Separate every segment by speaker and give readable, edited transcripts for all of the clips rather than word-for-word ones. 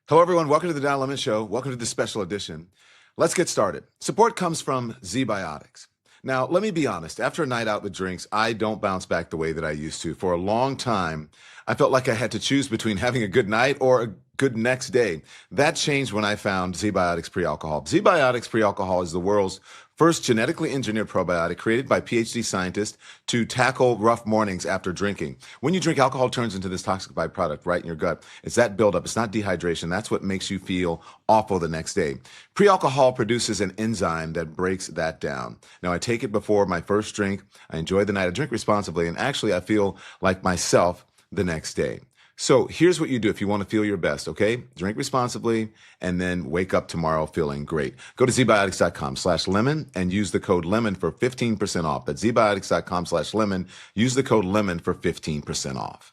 Speaker 1: Hello, everyone. Welcome to the Don Lemon Show. Welcome to this special edition. Let's get started. Support comes from Z-Biotics. Now, let me be honest. After a night out with drinks, I don't bounce back the way that I used to. For a long time, I felt like I had to choose between having a good night or a good next day. That changed when I found Z-Biotics Pre-Alcohol. Z-Biotics Pre-Alcohol is the world's first genetically engineered probiotic created by PhD scientists to tackle rough mornings after drinking. When you drink, alcohol turns into this toxic byproduct right in your gut. It's that buildup. It's not dehydration. That's what makes you feel awful the next day. Pre-alcohol produces an enzyme that breaks that down. Now, I take it before my first drink. I enjoy the night. I drink responsibly, and actually, I feel like myself the next day. So here's what you do if you want to feel your best, okay? Drink responsibly and then wake up tomorrow feeling great. Go to zbiotics.com/lemon and use the code lemon for 15% off. That's zbiotics.com/lemon. Use the code lemon for 15% off.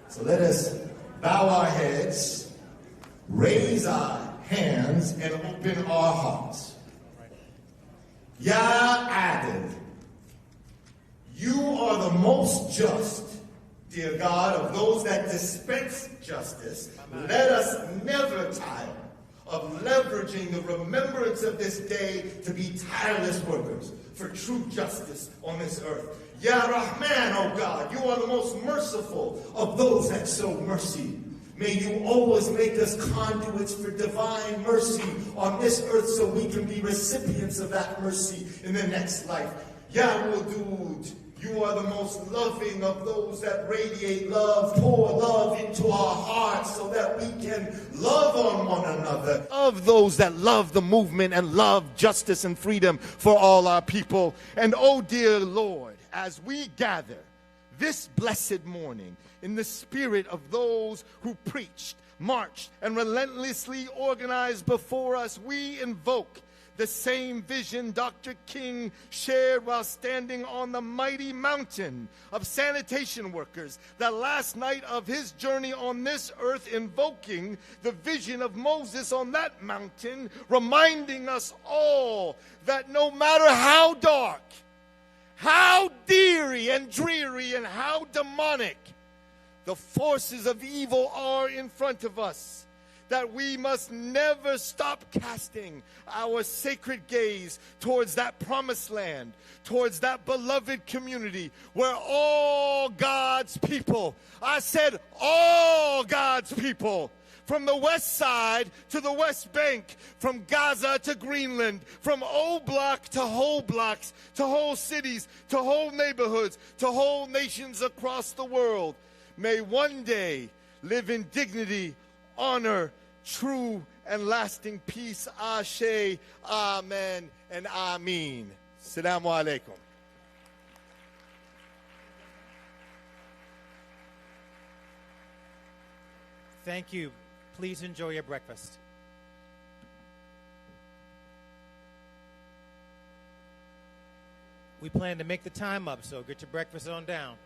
Speaker 2: So let us bow our heads, raise our hands, and open our hearts. Ya Adil, you are the most just, dear God, of those that dispense justice. Let us never tire of leveraging the remembrance of this day to be tireless workers for true justice on this earth. Ya Rahman, oh God, you are the most merciful of those that show mercy. May you always make us conduits for divine mercy on this earth so we can be recipients of that mercy in the next life. Ya Wadud, you are the most loving of those that radiate love, pour love into our hearts so that we can love on one another. Of those that love the movement and love justice and freedom for all our people. And oh dear Lord, as we gather this blessed morning in the spirit of those who preached, marched, and relentlessly organized before us, we invoke the same vision Dr. King shared while standing on the mighty mountain of sanitation workers the last night of his journey on this earth, invoking the vision of Moses on that mountain, reminding us all that no matter how dark, how dreary and how demonic the forces of evil are in front of us, that we must never stop casting our sacred gaze towards that promised land, towards that beloved community where all God's people, I said all God's people, from the west side to the west bank, from Gaza to Greenland, from O Block to whole blocks, to whole cities, to whole neighborhoods, to whole nations across the world, may one day live in dignity, honor, true and lasting peace. Ashe, amen, and ameen. Assalamu alaikum.
Speaker 3: Thank you. Please enjoy your breakfast. We plan to make the time up, so get your breakfast on down.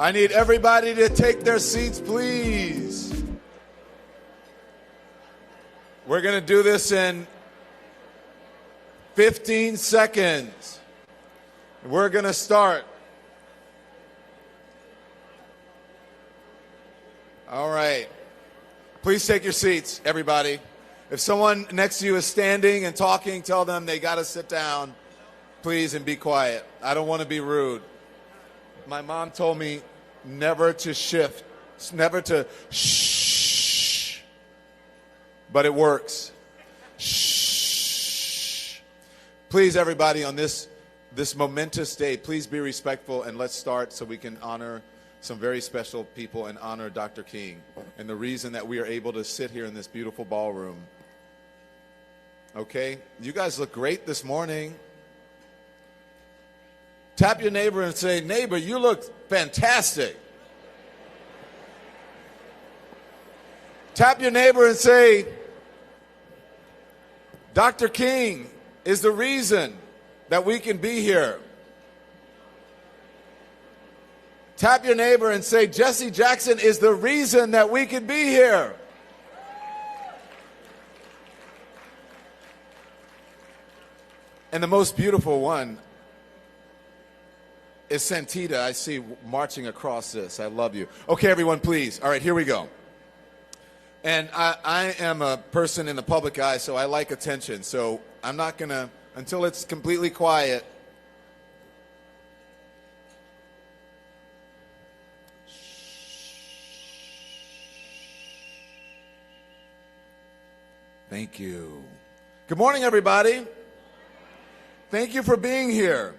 Speaker 1: I need everybody to take their seats, please. We're going to do this in 15 seconds. We're going to start. All right. Please take your seats, everybody. If someone next to you is standing and talking, tell them they got to sit down, please, and be quiet. I don't want to be rude. My mom told me never to shift, never to shh, but it works. Shh. Please, everybody, on this momentous day, please be respectful, and let's start so we can honor some very special people and honor Dr. King and the reason that we are able to sit here in this beautiful ballroom. Okay? You guys look great this morning. Tap your neighbor and say, neighbor, you look fantastic. Tap your neighbor and say, Dr. King is the reason that we can be here. Tap your neighbor and say, Yousef Jackson is the reason that we can be here. And the most beautiful one is Santita. I see marching across this. I love you. Okay, everyone, please. All right, here we go. And I am a person in the public eye, so I like attention. So I'm not going to, until it's completely quiet. Thank you. Good morning, everybody. Thank you for being here.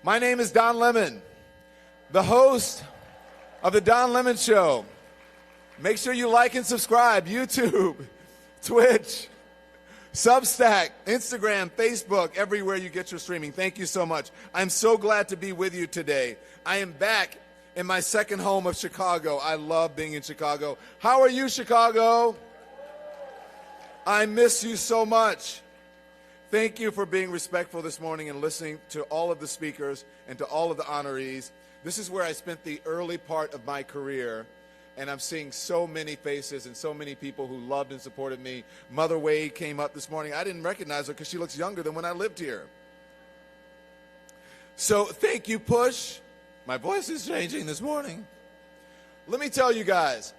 Speaker 1: My name is Don Lemon, the host of The Don Lemon Show. Make sure you like and subscribe. YouTube, Twitch, Substack, Instagram, Facebook, everywhere you get your streaming. Thank you so much. I'm so glad to be with you today. I am back in my second home of Chicago. I love being in Chicago. How are you, Chicago? I miss you so much. Thank you for being respectful this morning and listening to all of the speakers and to all of the honorees. This is where I spent the early part of my career, and I'm seeing so many faces and so many people who loved and supported me. Mother Wade came up this morning. I didn't recognize her because she looks younger than when I lived here. So thank you, Push. My voice is changing this morning. Let me tell you guys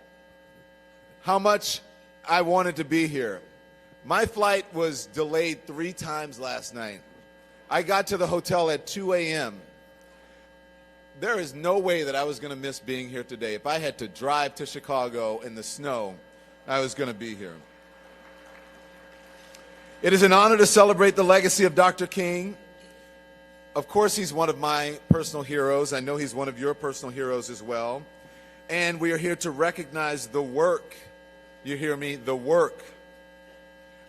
Speaker 1: how much I wanted to be here. My flight was delayed 3 times last night. I got to the hotel at 2 a.m. There is no way that I was going to miss being here today. If I had to drive to Chicago in the snow, I was going to be here. It is an honor to celebrate the legacy of Dr. King. Of course, he's one of my personal heroes. I know he's one of your personal heroes as well. And we are here to recognize the work, you hear me, the work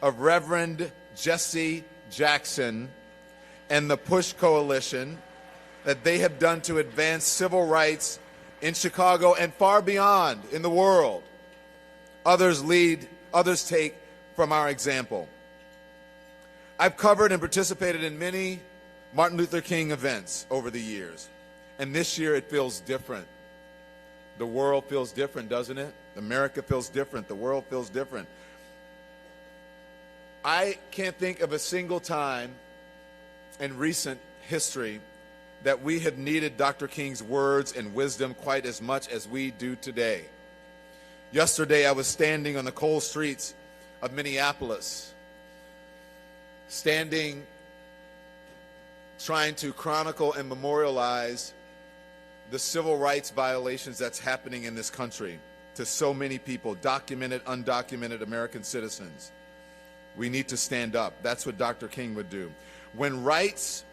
Speaker 1: of Reverend Yousef Jackson and the Push Coalition that they have done to advance civil rights in Chicago and far beyond in the world. Others lead, others take from our example. I've covered and participated in many Martin Luther King events over the years, and this year it feels different. The world feels different, doesn't it? America feels different. The world feels different. I can't think of a single time in recent history that we have needed Dr. King's words and wisdom quite as much as we do today. Yesterday, I was standing on the cold streets of Minneapolis, standing, trying to chronicle and memorialize the civil rights violations that's happening in this country to so many people, documented, undocumented American citizens. We need to stand up. That's what Dr. King would do. When rights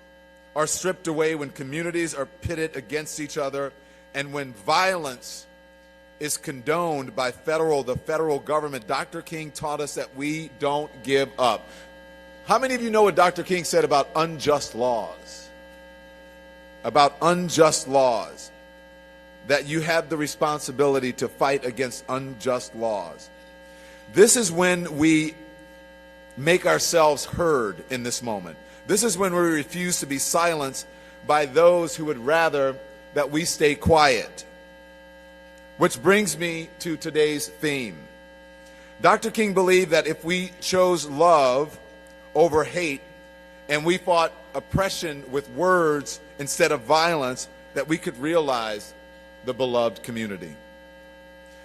Speaker 1: are stripped away, when communities are pitted against each other, and when violence is condoned by the federal government, Dr. King taught us that we don't give up. How many of you know what Dr. King said about unjust laws? About unjust laws. That you have the responsibility to fight against unjust laws. This is when we make ourselves heard in this moment. This is when we refuse to be silenced by those who would rather that we stay quiet. Which brings me to today's theme. Dr. King believed that if we chose love over hate and we fought oppression with words instead of violence, that we could realize the beloved community.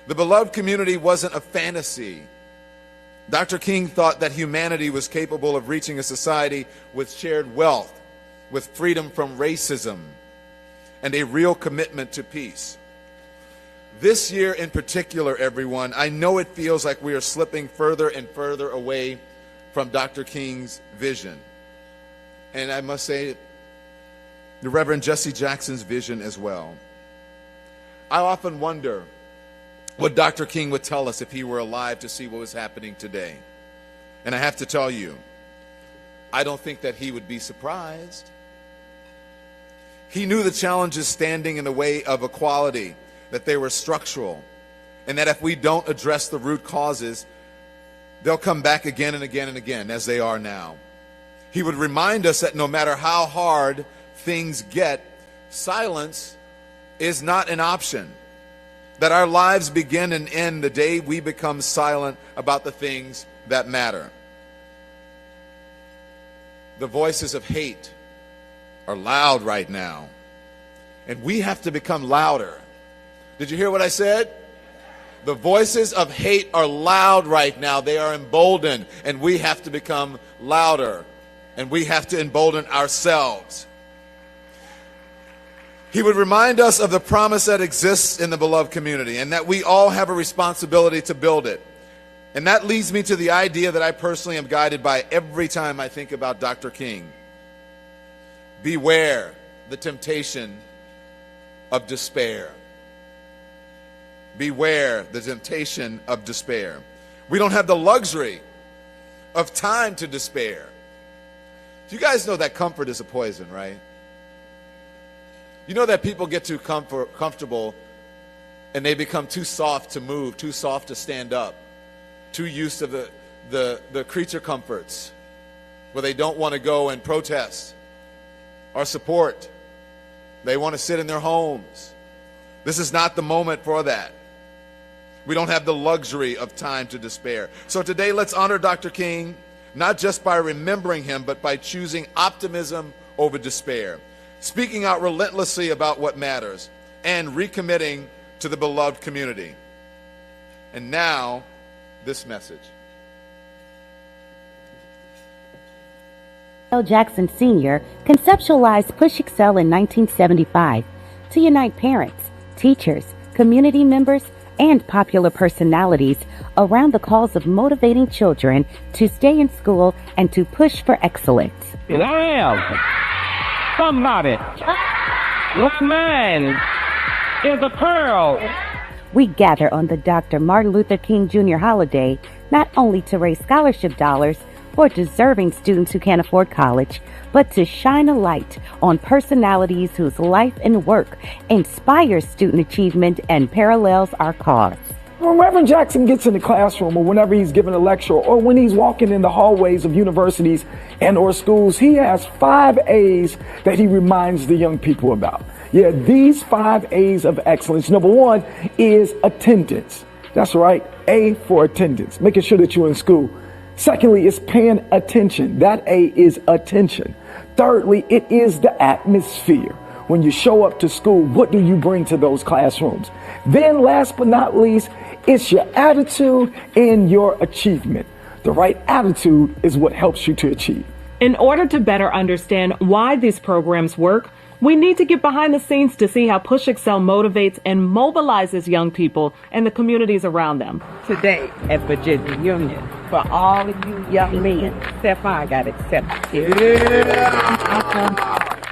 Speaker 1: The beloved community wasn't a fantasy. Dr. King thought that humanity was capable of reaching a society with shared wealth, with freedom from racism, and a real commitment to peace. This year in particular, everyone, I know it feels like we are slipping further and further away from Dr. King's vision. And I must say, the Reverend Yousef Jackson's vision as well. I often wonder what Dr. King would tell us if he were alive to see what was happening today. And I have to tell you, I don't think that he would be surprised. He knew the challenges standing in the way of equality, that they were structural, and that if we don't address the root causes, they'll come back again and again and again, as they are now. He would remind us that no matter how hard things get, silence is not an option. That our lives begin and end the day we become silent about the things that matter. The voices of hate are loud right now, and we have to become louder. Did you hear what I said? The voices of hate are loud right now. They are emboldened, and we have to become louder, and we have to embolden ourselves. He would remind us of the promise that exists in the beloved community, and that we all have a responsibility to build it. And that leads me to the idea that I personally am guided by every time I think about Dr. King. Beware the temptation of despair. Beware the temptation of despair. We don't have the luxury of time to despair. You guys know that comfort is a poison, right? You know that people get too comfortable and they become too soft to move, too soft to stand up, too used to the creature comforts where they don't want to go and protest or support. They want to sit in their homes. This is not the moment for that. We don't have the luxury of time to despair. So today, let's honor Dr. King, not just by remembering him, but by choosing optimism over despair, speaking out relentlessly about what matters, and recommitting to the beloved community. And now, this message.
Speaker 4: Yousef Jackson Sr. conceptualized Push Excel in 1975 to unite parents, teachers, community members, and popular personalities around the cause of motivating children to stay in school and to push for excellence.
Speaker 5: And I am somebody. What's mine is a pearl.
Speaker 4: We gather on the Dr. Martin Luther King Jr. holiday not only to raise scholarship dollars for deserving students who can't afford college, but to shine a light on personalities whose life and work inspires student achievement and parallels our cause.
Speaker 6: When Reverend Jackson gets in the classroom, or whenever he's giving a lecture, or when he's walking in the hallways of universities and or schools, he has 5 A's that he reminds the young people about. Yeah, these 5 A's of excellence. Number 1 is attendance. That's right, A for attendance, making sure that you're in school. Secondly, it's paying attention. That A is attention. Thirdly, it is the atmosphere. When you show up to school, what do you bring to those classrooms? Then last but not least, it's your attitude and your achievement. The right attitude is what helps you to achieve.
Speaker 7: In order to better understand why these programs work, we need to get behind the scenes to see how Push Excel motivates and mobilizes young people and the communities around them.
Speaker 8: Today at Virginia Union, for all of you young men, except I got accepted.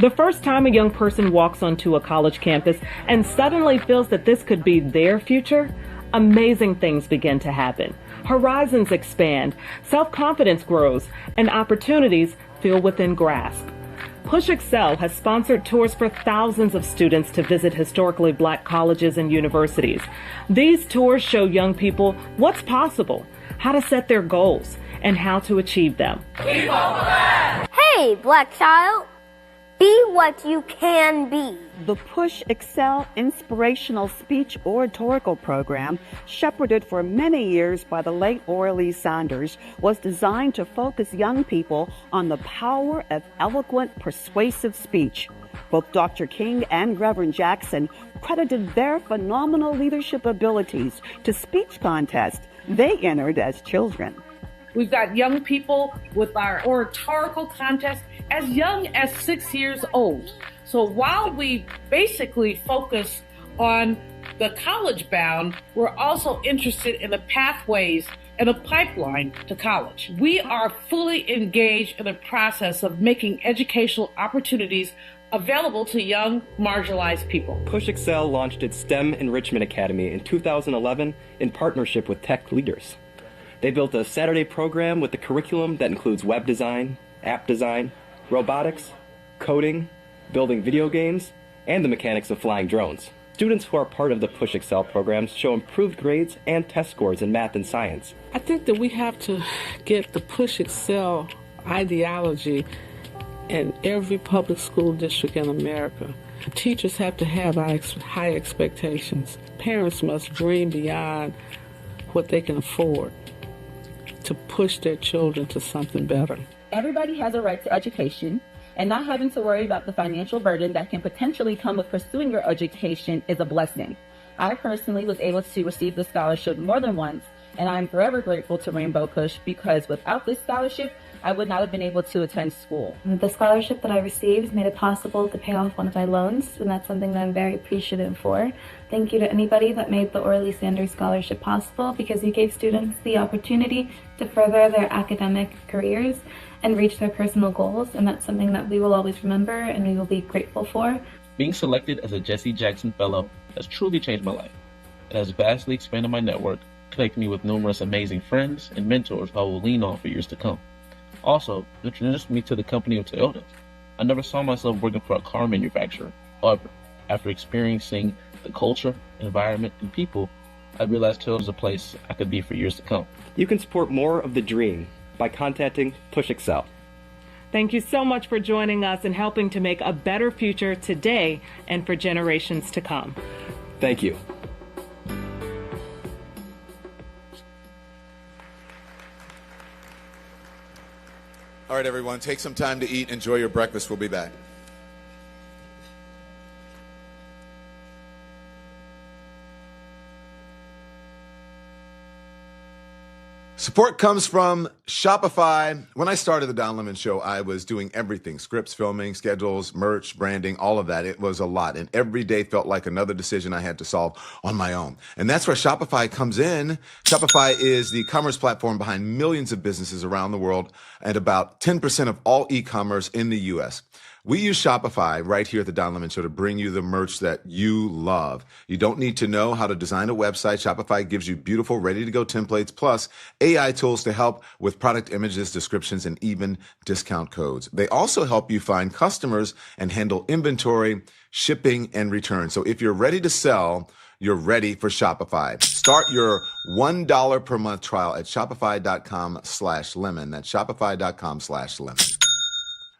Speaker 7: The first time a young person walks onto a college campus and suddenly feels that this could be their future, amazing things begin to happen. Horizons expand, self-confidence grows, and opportunities feel within grasp. Push Excel has sponsored tours for thousands of students to visit historically black colleges and universities. These tours show young people what's possible, how to set their goals, and how to achieve them.
Speaker 9: Hey, black child. Be what you can be.
Speaker 4: The Push Excel Inspirational Speech Oratorical Program, shepherded for many years by the late Orly Saunders, was designed to focus young people on the power of eloquent, persuasive speech. Both Dr. King and Reverend Jackson credited their phenomenal leadership abilities to speech contests they entered as children.
Speaker 10: We've got young people with our oratorical contest as young as 6 years old. So while we basically focus on the college bound, we're also interested in the pathways and a pipeline to college. We are fully engaged in the process of making educational opportunities available to young marginalized people.
Speaker 11: Push Excel launched its STEM Enrichment Academy in 2011 in partnership with tech leaders. They built a Saturday program with a curriculum that includes web design, app design, robotics, coding, building video games, and the mechanics of flying drones. Students who are part of the Push Excel programs show improved grades and test scores in math and science.
Speaker 10: I think that we have to get the Push Excel ideology in every public school district in America. Teachers have to have high expectations. Parents must dream beyond what they can afford to push their children to something better.
Speaker 12: Everybody has a right to education, and not having to worry about the financial burden that can potentially come with pursuing your education is a blessing. I personally was able to receive the scholarship more than once, and I'm forever grateful to Rainbow Push because without this scholarship, I would not have been able to attend school.
Speaker 13: The scholarship that I received made it possible to pay off one of my loans, and that's something that I'm very appreciative for. Thank you to anybody that made the Orly Sanders Scholarship possible, because you gave students the opportunity to further their academic careers and reach their personal goals, and that's something that we will always remember and we will be grateful for.
Speaker 14: Being selected as a Yousef Jackson Fellow has truly changed my life. It has vastly expanded my network, connecting me with numerous amazing friends and mentors I will lean on for years to come. Also, it introduced me to the company of Toyota. I never saw myself working for a car manufacturer. However, after experiencing the culture, environment, and people, I realized Toyota is a place I could be for years to come.
Speaker 11: You can support more of the dream by contacting Push Excel.
Speaker 7: Thank you so much for joining us and helping to make a better future today and for generations to come.
Speaker 11: Thank you.
Speaker 1: All right, everyone, take some time to eat. Enjoy your breakfast. We'll be back. Support comes from Shopify. When I started the Don Lemon Show, I was doing everything: scripts, filming, schedules, merch, branding, all of that. It was a lot. And every day felt like another decision I had to solve on my own. And that's where Shopify comes in. Shopify is the commerce platform behind millions of businesses around the world and about 10% of all e-commerce in the U.S. We use Shopify right here at the Don Lemon Show to bring you the merch that you love. You don't need to know how to design a website. Shopify gives you beautiful, ready-to-go templates, plus AI tools to help with product images, descriptions, and even discount codes. They also help you find customers and handle inventory, shipping, and returns. So if you're ready to sell, you're ready for Shopify. Start your $1 per month trial at shopify.com/lemon. That's shopify.com/lemon.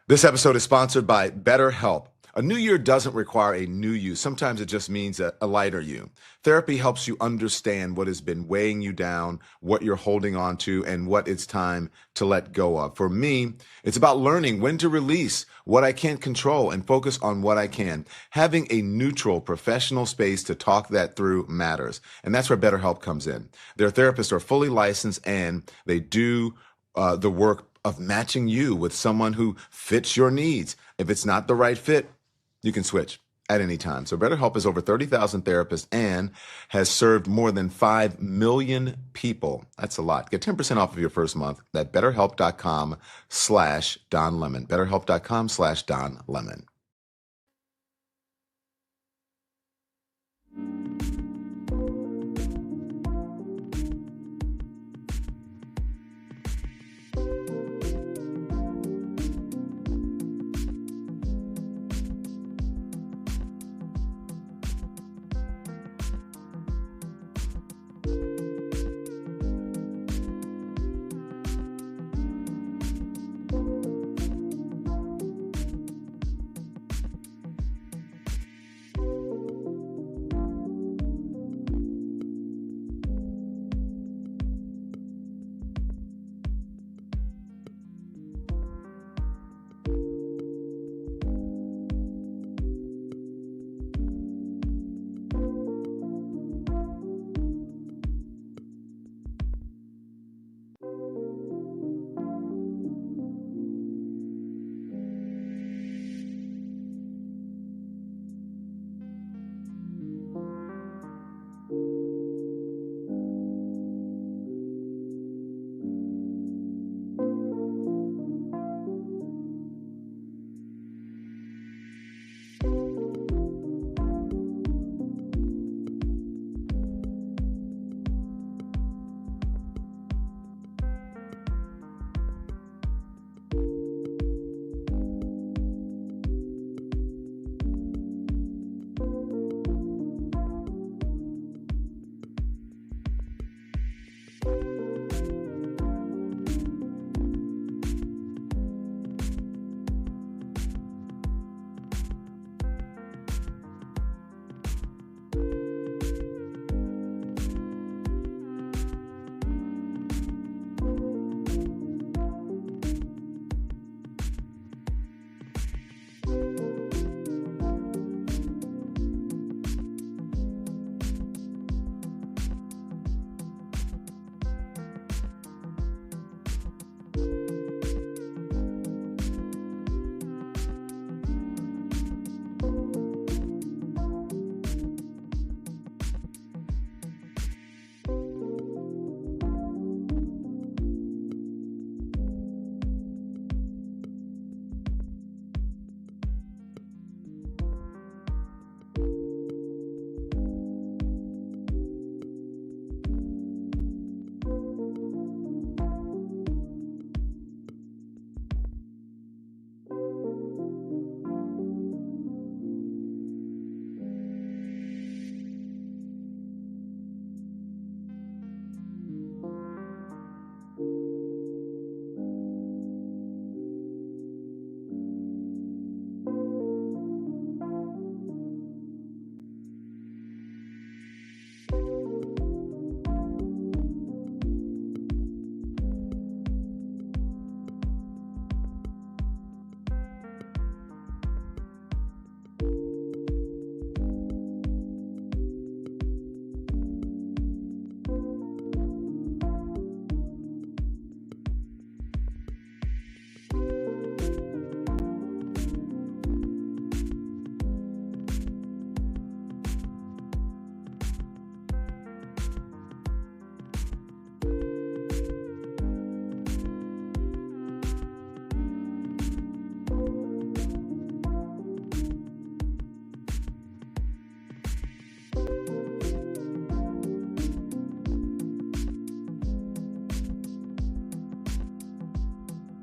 Speaker 1: This episode is sponsored by BetterHelp. A new year doesn't require a new you. Sometimes it just means a lighter you. Therapy helps you understand what has been weighing you down, what you're holding on to, and what it's time to let go of. For me, it's about learning when to release what I can't control and focus on what I can. Having a neutral professional space to talk that through matters. And that's where BetterHelp comes in. Their therapists are fully licensed and they do the work of matching you with someone who fits your needs. If it's not the right fit, you can switch at any time. So BetterHelp has over 30,000 therapists and has served more than 5 million people. That's a lot. Get 10% off of your first month at BetterHelp.com/DonLemon. BetterHelp.com/DonLemon.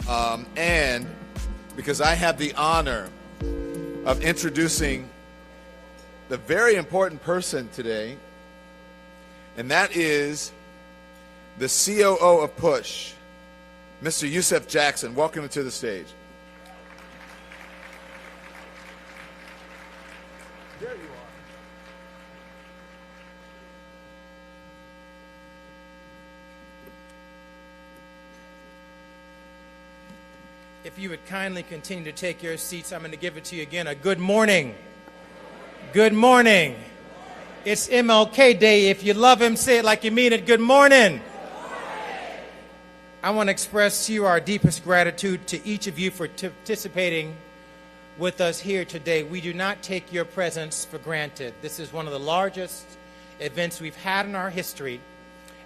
Speaker 1: and because I have the honor of introducing the very important person today, and that is the COO of Push, Mr. Yousef Jackson. Welcome to the stage. There you are.
Speaker 3: If you would kindly continue to take your seats, I'm going to give it to you again. A good morning. Good morning. It's MLK Day. If you love him, say it like you mean it. Good morning. I want to express to you our deepest gratitude to each of you for participating with us here today. We do not take your presence for granted. This is one of the largest events we've had in our history,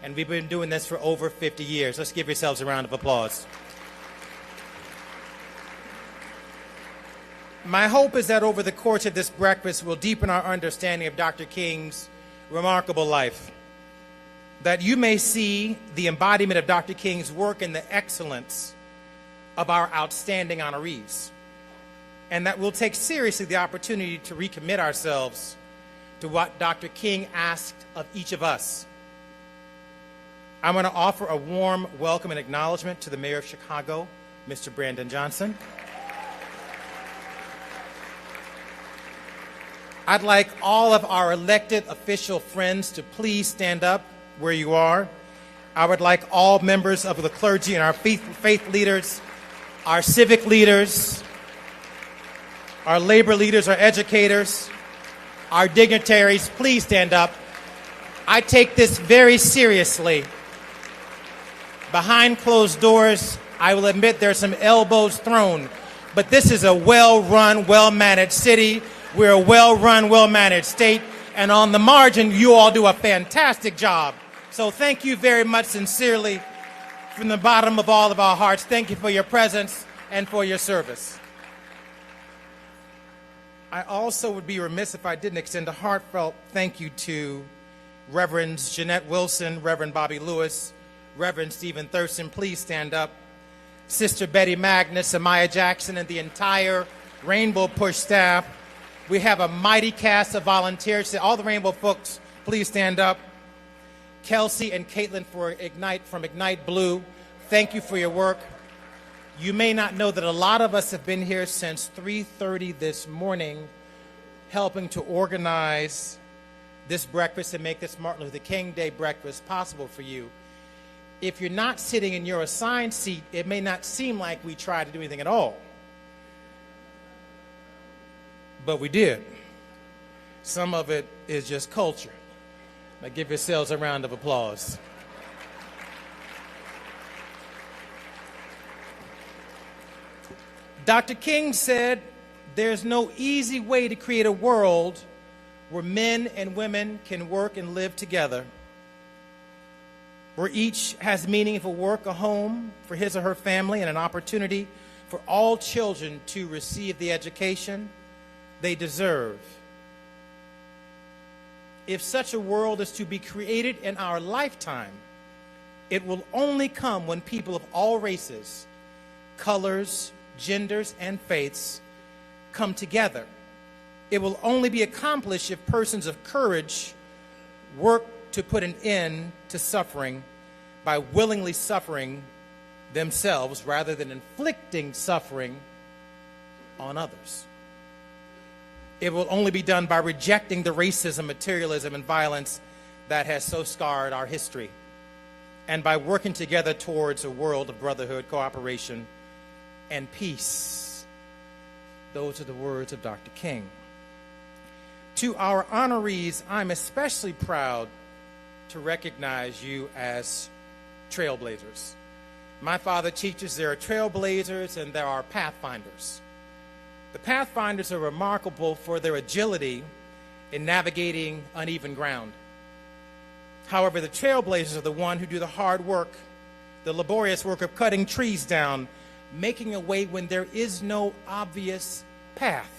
Speaker 3: and we've been doing this for over 50 years. Let's give yourselves a round of applause. My hope is that over the course of this breakfast, we'll deepen our understanding of Dr. King's remarkable life, that you may see the embodiment of Dr. King's work and the excellence of our outstanding honorees, and that we'll take seriously the opportunity to recommit ourselves to what Dr. King asked of each of us. I'm going to offer a warm welcome and acknowledgement to the Mayor of Chicago, Mr. Brandon Johnson. I'd like all of our elected official friends to please stand up where you are. I would like all members of the clergy and our faith leaders, our civic leaders, our labor leaders, our educators, our dignitaries, please stand up. I take this very seriously. Behind closed doors, I will admit there's some elbows thrown, but this is a well-run, well-managed city. We're a well-run, well-managed state, and on the margin, you all do a fantastic job. So thank you very much sincerely from the bottom of all of our hearts. Thank you for your presence and for your service. I also would be remiss if I didn't extend a heartfelt thank you to Reverends Jeanette Wilson, Reverend Bobby Lewis, Reverend Stephen Thurston. Please stand up. Sister Betty Magnus, Amaya Jackson, and the entire Rainbow Push staff. We have a mighty cast of volunteers. All the Rainbow folks, please stand up. Kelsey and Caitlin from Ignite Blue, thank you for your work. You may not know that a lot of us have been here since 3:30 this morning helping to organize this breakfast and make this Martin Luther King Day breakfast possible for you. If you're not sitting in your assigned seat, it may not seem like we tried to do anything at all. But we did. Some of it is just culture. Now give yourselves a round of applause. Dr. King said, there's no easy way to create a world where men and women can work and live together, where each has meaningful work, a home for his or her family, and an opportunity for all children to receive the education they deserve. If such a world is to be created in our lifetime, it will only come when people of all races, colors, genders, and faiths come together. It will only be accomplished if persons of courage work to put an end to suffering by willingly suffering themselves rather than inflicting suffering on others. It will only be done by rejecting the racism, materialism, and violence that has so scarred our history, and by working together towards a world of brotherhood, cooperation, and peace. Those are the words of Dr. King. To our honorees, I'm especially proud to recognize you as trailblazers. My father teaches there are trailblazers and there are pathfinders. The pathfinders are remarkable for their agility in navigating uneven ground. However, the trailblazers are the one who do the hard work, the laborious work of cutting trees down, making a way when there is no obvious path.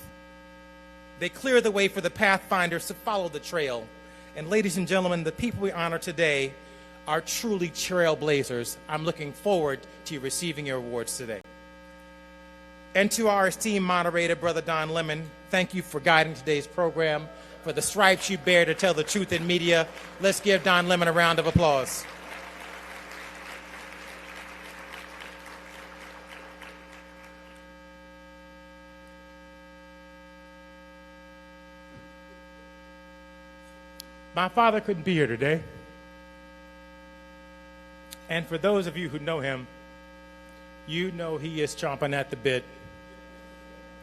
Speaker 3: They clear the way for the pathfinders to follow the trail. And ladies and gentlemen, the people we honor today are truly trailblazers. I'm looking forward to you receiving your awards today. And to our esteemed moderator, Brother Don Lemon, thank you for guiding today's program, for the stripes you bear to tell the truth in media. Let's give Don Lemon a round of applause. My father couldn't be here today. And for those of you who know him, you know he is chomping at the bit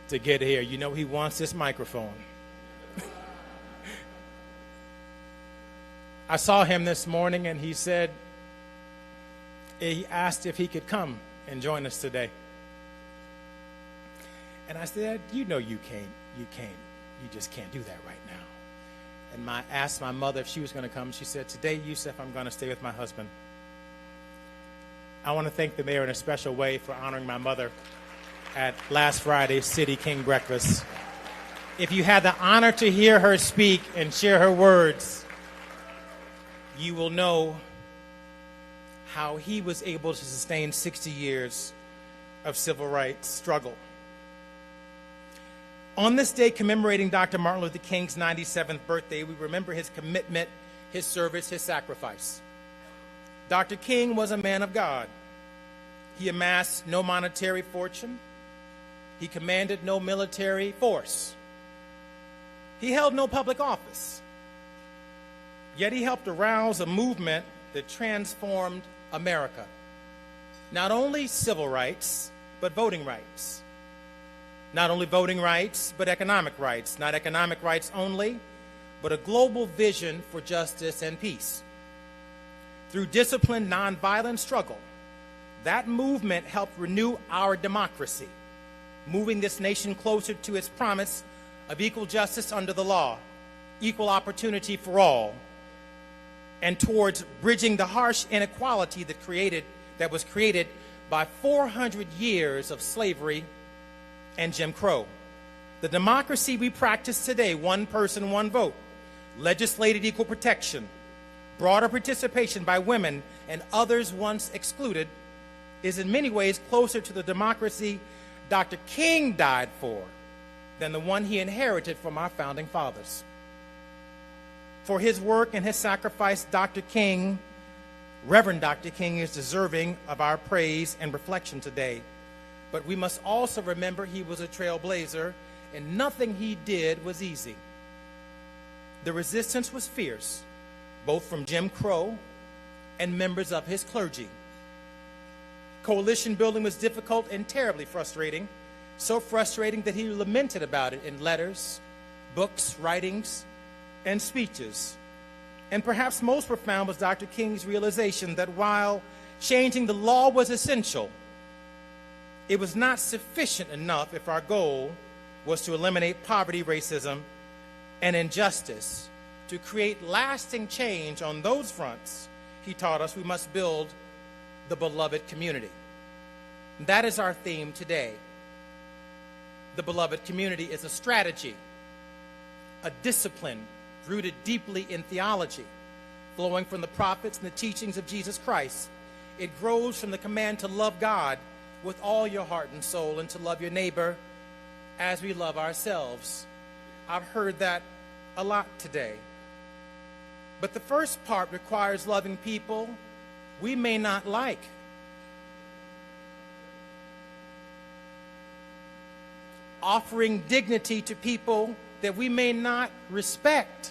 Speaker 3: to get here. You know he wants this microphone. I saw him this morning and he said, he asked if he could come and join us today. And I said, you know you just can't do that right now. And I asked my mother if she was going to come. She said, today, Yousef, I'm going to stay with my husband. I want to thank the mayor in a special way for honoring my mother at last Friday's City King Breakfast. If you had the honor to hear her speak and share her words, you will know how he was able to sustain 60 years of civil rights struggle. On this day commemorating Dr. Martin Luther King's 97th birthday, we remember his commitment, his service, his sacrifice. Dr. King was a man of God. He amassed no monetary fortune. He commanded no military force. He held no public office. Yet he helped arouse a movement that transformed America. Not only civil rights, but voting rights. Not only voting rights, but economic rights. Not economic rights only, but a global vision for justice and peace. Through disciplined, nonviolent struggle, that movement helped renew our democracy, moving this nation closer to its promise of equal justice under the law, equal opportunity for all, and towards bridging the harsh inequality that was created by 400 years of slavery and Jim Crow. The democracy we practice today, one person, one vote, legislated equal protection, broader participation by women and others once excluded, is in many ways closer to the democracy Dr. King died for than the one he inherited from our founding fathers. For his work and his sacrifice, Reverend Dr. King is deserving of our praise and reflection today. But we must also remember he was a trailblazer, and nothing he did was easy. The resistance was fierce, both from Jim Crow and members of his clergy. Coalition building was difficult and terribly frustrating, so frustrating that he lamented about it in letters, books, writings, and speeches. And perhaps most profound was Dr. King's realization that while changing the law was essential, it was not sufficient enough if our goal was to eliminate poverty, racism, and injustice. To create lasting change on those fronts, he taught us we must build the beloved community. That is our theme today. The beloved community is a strategy, a discipline rooted deeply in theology, flowing from the prophets and the teachings of Jesus Christ. It grows from the command to love God with all your heart and soul and to love your neighbor as we love ourselves. I've heard that a lot today. But the first part requires loving people we may not like. Offering dignity to people that we may not respect.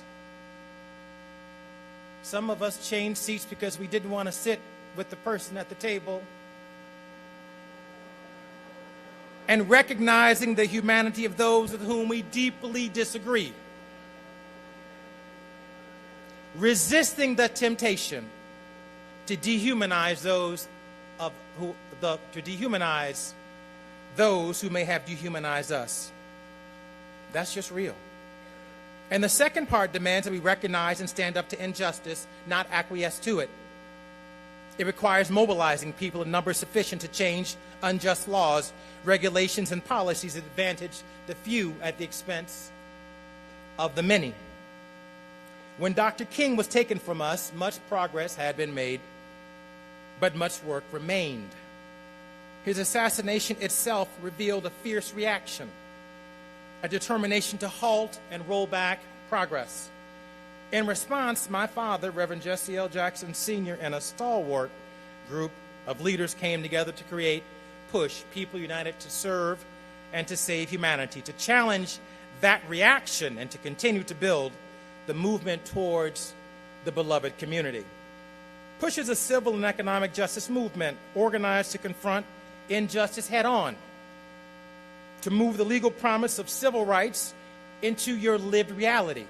Speaker 3: Some of us changed seats because we didn't want to sit with the person at the table. And recognizing the humanity of those with whom we deeply disagree. Resisting the temptation to dehumanize those who may have dehumanized us. That's just real. And the second part demands that we recognize and stand up to injustice, not acquiesce to it. It requires mobilizing people in numbers sufficient to change unjust laws, regulations, and policies that advantage the few at the expense of the many. When Dr. King was taken from us, much progress had been made, but much work remained. His assassination itself revealed a fierce reaction, a determination to halt and roll back progress. In response, my father, Reverend Jesse L. Jackson Sr., and a stalwart group of leaders came together to create PUSH, People United to Serve and to Save Humanity, to challenge that reaction and to continue to build the movement towards the beloved community. PUSH is a civil and economic justice movement organized to confront injustice head-on, to move the legal promise of civil rights into your lived reality.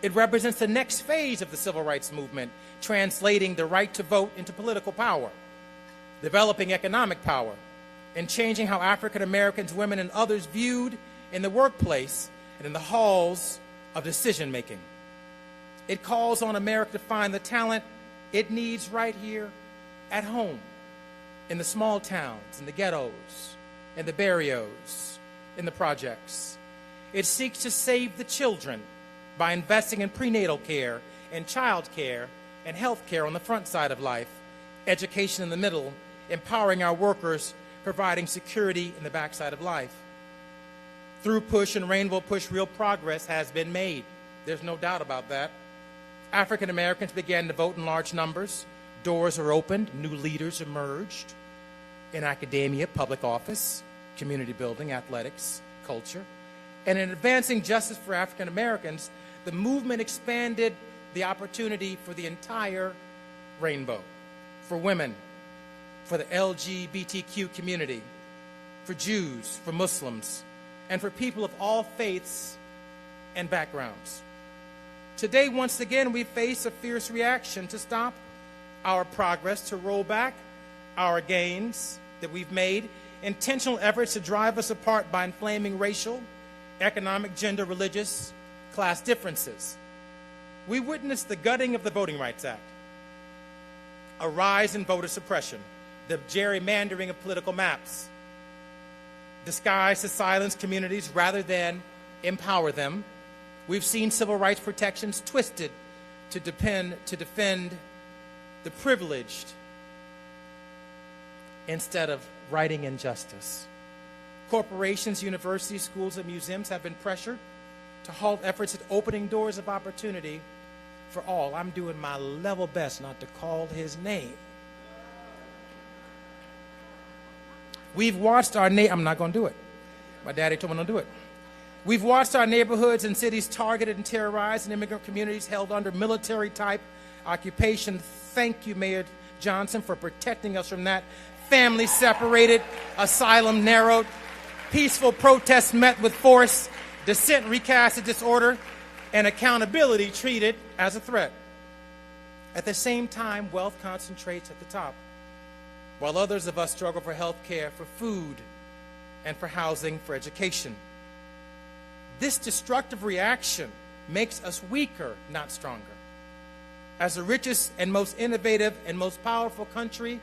Speaker 3: It represents the next phase of the civil rights movement, translating the right to vote into political power, developing economic power, and changing how African Americans, women, and others viewed in the workplace and in the halls of decision-making. It calls on America to find the talent it needs right here at home, in the small towns, in the ghettos, in the barrios, in the projects. It seeks to save the children by investing in prenatal care and child care and health care on the front side of life, education in the middle, empowering our workers, providing security in the backside of life. Through PUSH and Rainbow PUSH, real progress has been made. There's no doubt about that. African Americans began to vote in large numbers. Doors are opened. New leaders emerged in academia, public office, community building, athletics, culture. And in advancing justice for African Americans, the movement expanded the opportunity for the entire rainbow, for women, for the LGBTQ community, for Jews, for Muslims, and for people of all faiths and backgrounds. Today, once again, we face a fierce reaction to stop our progress, to roll back our gains that we've made, intentional efforts to drive us apart by inflaming racial, economic, gender, religious, class differences. We witnessed the gutting of the Voting Rights Act, a rise in voter suppression, the gerrymandering of political maps, disguised to silence communities rather than empower them. We've seen civil rights protections twisted to defend the privileged instead of righting injustice. Corporations, universities, schools, and museums have been pressured to halt efforts at opening doors of opportunity for all. I'm doing my level best not to call his name. We've watched our I'm not going to do it. My daddy told me not to do it. We've watched our neighborhoods and cities targeted and terrorized, and immigrant communities held under military-type occupation. Thank you, Mayor Johnson, for protecting us from that. Families separated, asylum narrowed, peaceful protests met with force, dissent recast as disorder, and accountability treated as a threat. At the same time, wealth concentrates at the top, while others of us struggle for health care, for food, and for housing, for education. This destructive reaction makes us weaker, not stronger. As the richest and most innovative and most powerful country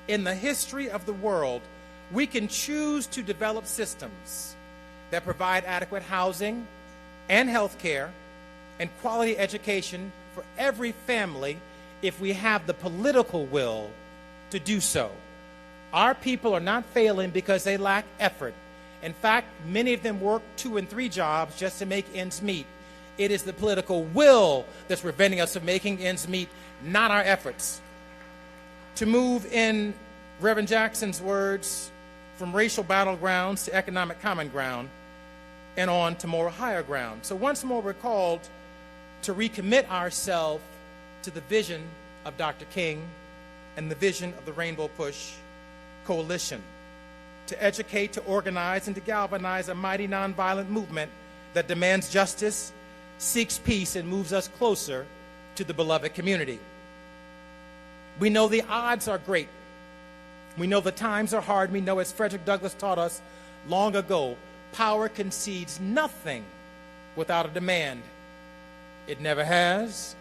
Speaker 3: in the history of the world, we can choose to develop systems that provide adequate housing and health care and quality education for every family if we have the political will to do so. Our people are not failing because they lack effort. In fact, many of them work 2 and 3 jobs just to make ends meet. It is the political will that's preventing us from making ends meet, not our efforts. To move, in Reverend Jackson's words, from racial battlegrounds to economic common ground and on to more higher ground. So once more we're called to recommit ourselves to the vision of Dr. King and the vision of the Rainbow PUSH Coalition, to educate, to organize, and to galvanize a mighty nonviolent movement that demands justice, seeks peace, and moves us closer to the beloved community. We know the odds are great. We know the times are hard. We know, as Frederick Douglass taught us long ago, power concedes nothing without a demand. It never has,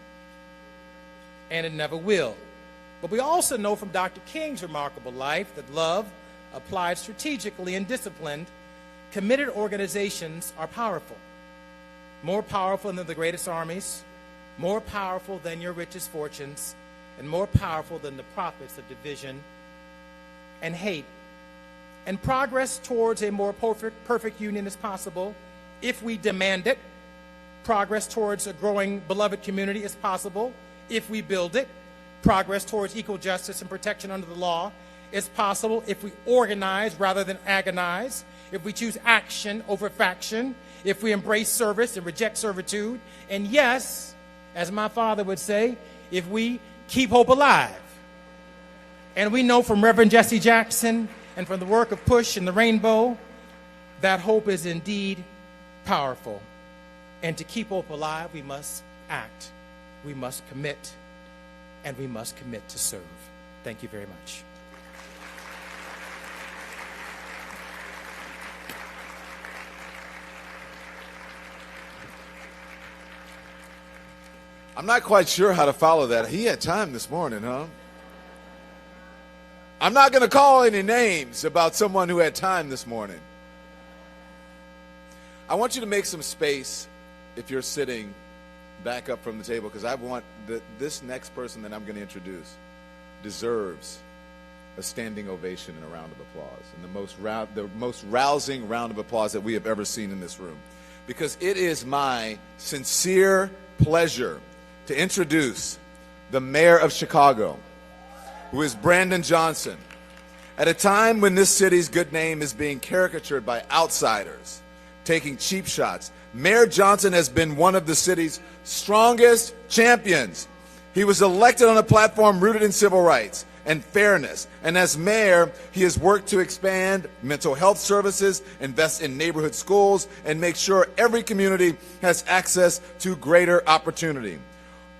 Speaker 3: and it never will. But we also know from Dr. King's remarkable life that love, applied strategically and disciplined, committed organizations are powerful. More powerful than the greatest armies, more powerful than your richest fortunes, and more powerful than the profits of division and hate. And progress towards a more perfect union is possible if we demand it. Progress towards a growing beloved community is possible if we build it. Progress towards equal justice and protection under the law is possible if we organize rather than agonize, if we choose action over faction, if we embrace service and reject servitude, and yes, as my father would say, if we keep hope alive. And we know from Reverend Jesse Jackson and from the work of Push and the Rainbow that hope is indeed powerful. And to keep hope alive, we must act, we must commit, and we must commit to serve. Thank you very much.
Speaker 1: I'm not quite sure how to follow that. He had time this morning, huh? I'm not going to call any names about someone who had time this morning. I want you to make some space if you're sitting back up from the table, because I want this next person that I'm going to introduce deserves a standing ovation and a round of applause, and the most rousing round of applause that we have ever seen in this room, because it is my sincere pleasure to introduce the mayor of Chicago, who is Brandon Johnson. At a time when this city's good name is being caricatured by outsiders, taking cheap shots, Mayor Johnson has been one of the city's strongest champions. He was elected on a platform rooted in civil rights and fairness. And as mayor, he has worked to expand mental health services, invest in neighborhood schools, and make sure every community has access to greater opportunity.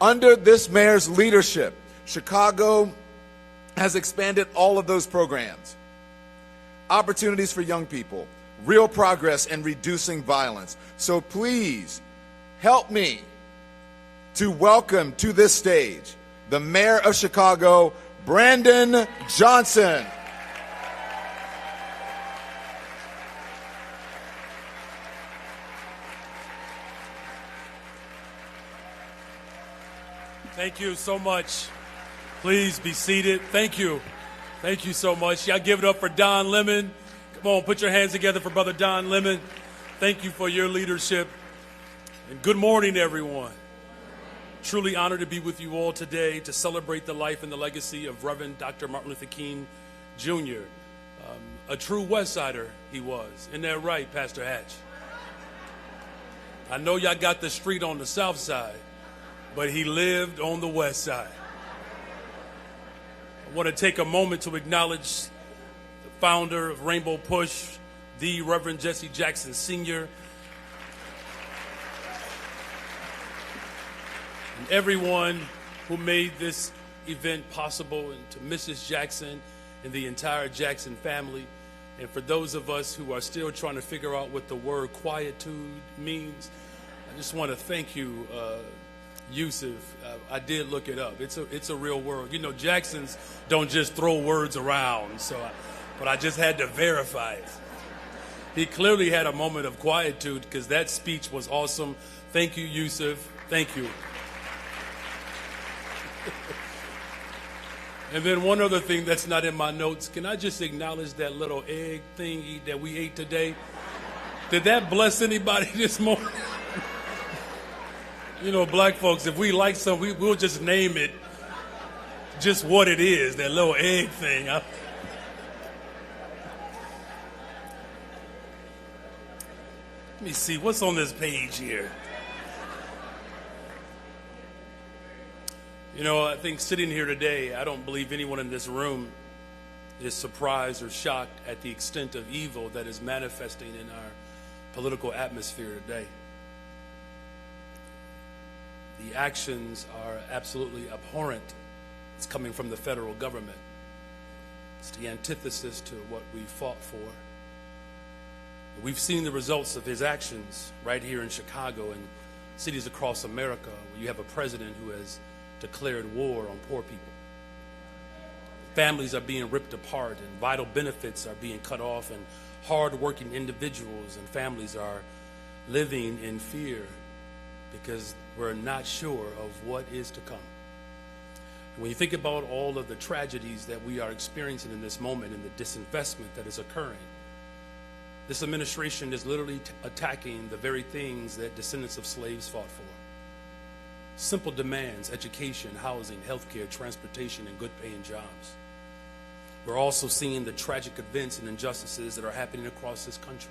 Speaker 1: Under this mayor's leadership, Chicago has expanded all of those programs. Opportunities for young people, real progress in reducing violence. So please help me to welcome to this stage the mayor of Chicago, Brandon Johnson.
Speaker 15: Thank you so much. Please be seated. Thank you. Thank you so much. Y'all give it up for Don Lemon. Come on, put your hands together for Brother Don Lemon. Thank you for your leadership. And good morning, everyone. Truly honored to be with you all today to celebrate the life and the legacy of Reverend Dr. Martin Luther King, Jr. A true West Sider he was. Isn't that right, Pastor Hatch? I know y'all got the street on the south side, but he lived on the west side. I want to take a moment to acknowledge the founder of Rainbow Push, the Reverend Jesse Jackson Sr., and everyone who made this event possible, and to Mrs. Jackson and the entire Jackson family. And for those of us who are still trying to figure out what the word quietude means, I just want to thank you, Yousef. I did look it up. It's a real word. You know, Jacksons don't just throw words around, but I just had to verify it. He clearly had a moment of quietude because that speech was awesome. Thank you, Yousef. Thank you. And then one other thing that's not in my notes, can I just acknowledge that little egg thingy that we ate today? Did that bless anybody this morning? You know, black folks, if we like something, we'll just name it just what it is, that little egg thing. Let me see, what's on this page here? You know, I think sitting here today, I don't believe anyone in this room is surprised or shocked at the extent of evil that is manifesting in our political atmosphere today. The actions are absolutely abhorrent. It's coming from the federal government. It's the antithesis to what we fought for. We've seen the results of his actions right here in Chicago and cities across America, where you have a president who has declared war on poor people. Families are being ripped apart and vital benefits are being cut off, and hard-working individuals and families are living in fear because we're not sure of what is to come. When you think about all of the tragedies that we are experiencing in this moment and the disinvestment that is occurring, this administration is literally attacking the very things that descendants of slaves fought for. Simple demands: education, housing, healthcare, transportation, and good paying jobs. We're also seeing the tragic events and injustices that are happening across this country.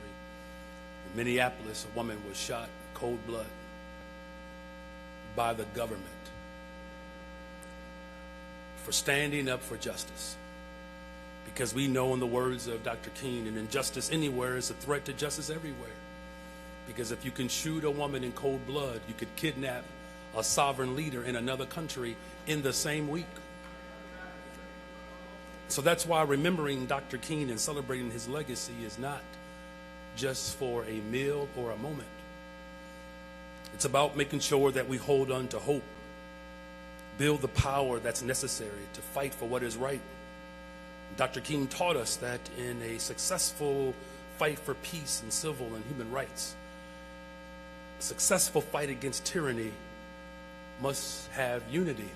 Speaker 15: In Minneapolis, a woman was shot in cold blood by the government for standing up for justice. Because we know, in the words of Dr. King, an injustice anywhere is a threat to justice everywhere. Because if you can shoot a woman in cold blood, you could kidnap a sovereign leader in another country in the same week. So that's why remembering Dr. King and celebrating his legacy is not just for a meal or a moment. It's about making sure that we hold on to hope, build the power that's necessary to fight for what is right. Dr. King taught us that in a successful fight for peace and civil and human rights, a successful fight against tyranny must have unity.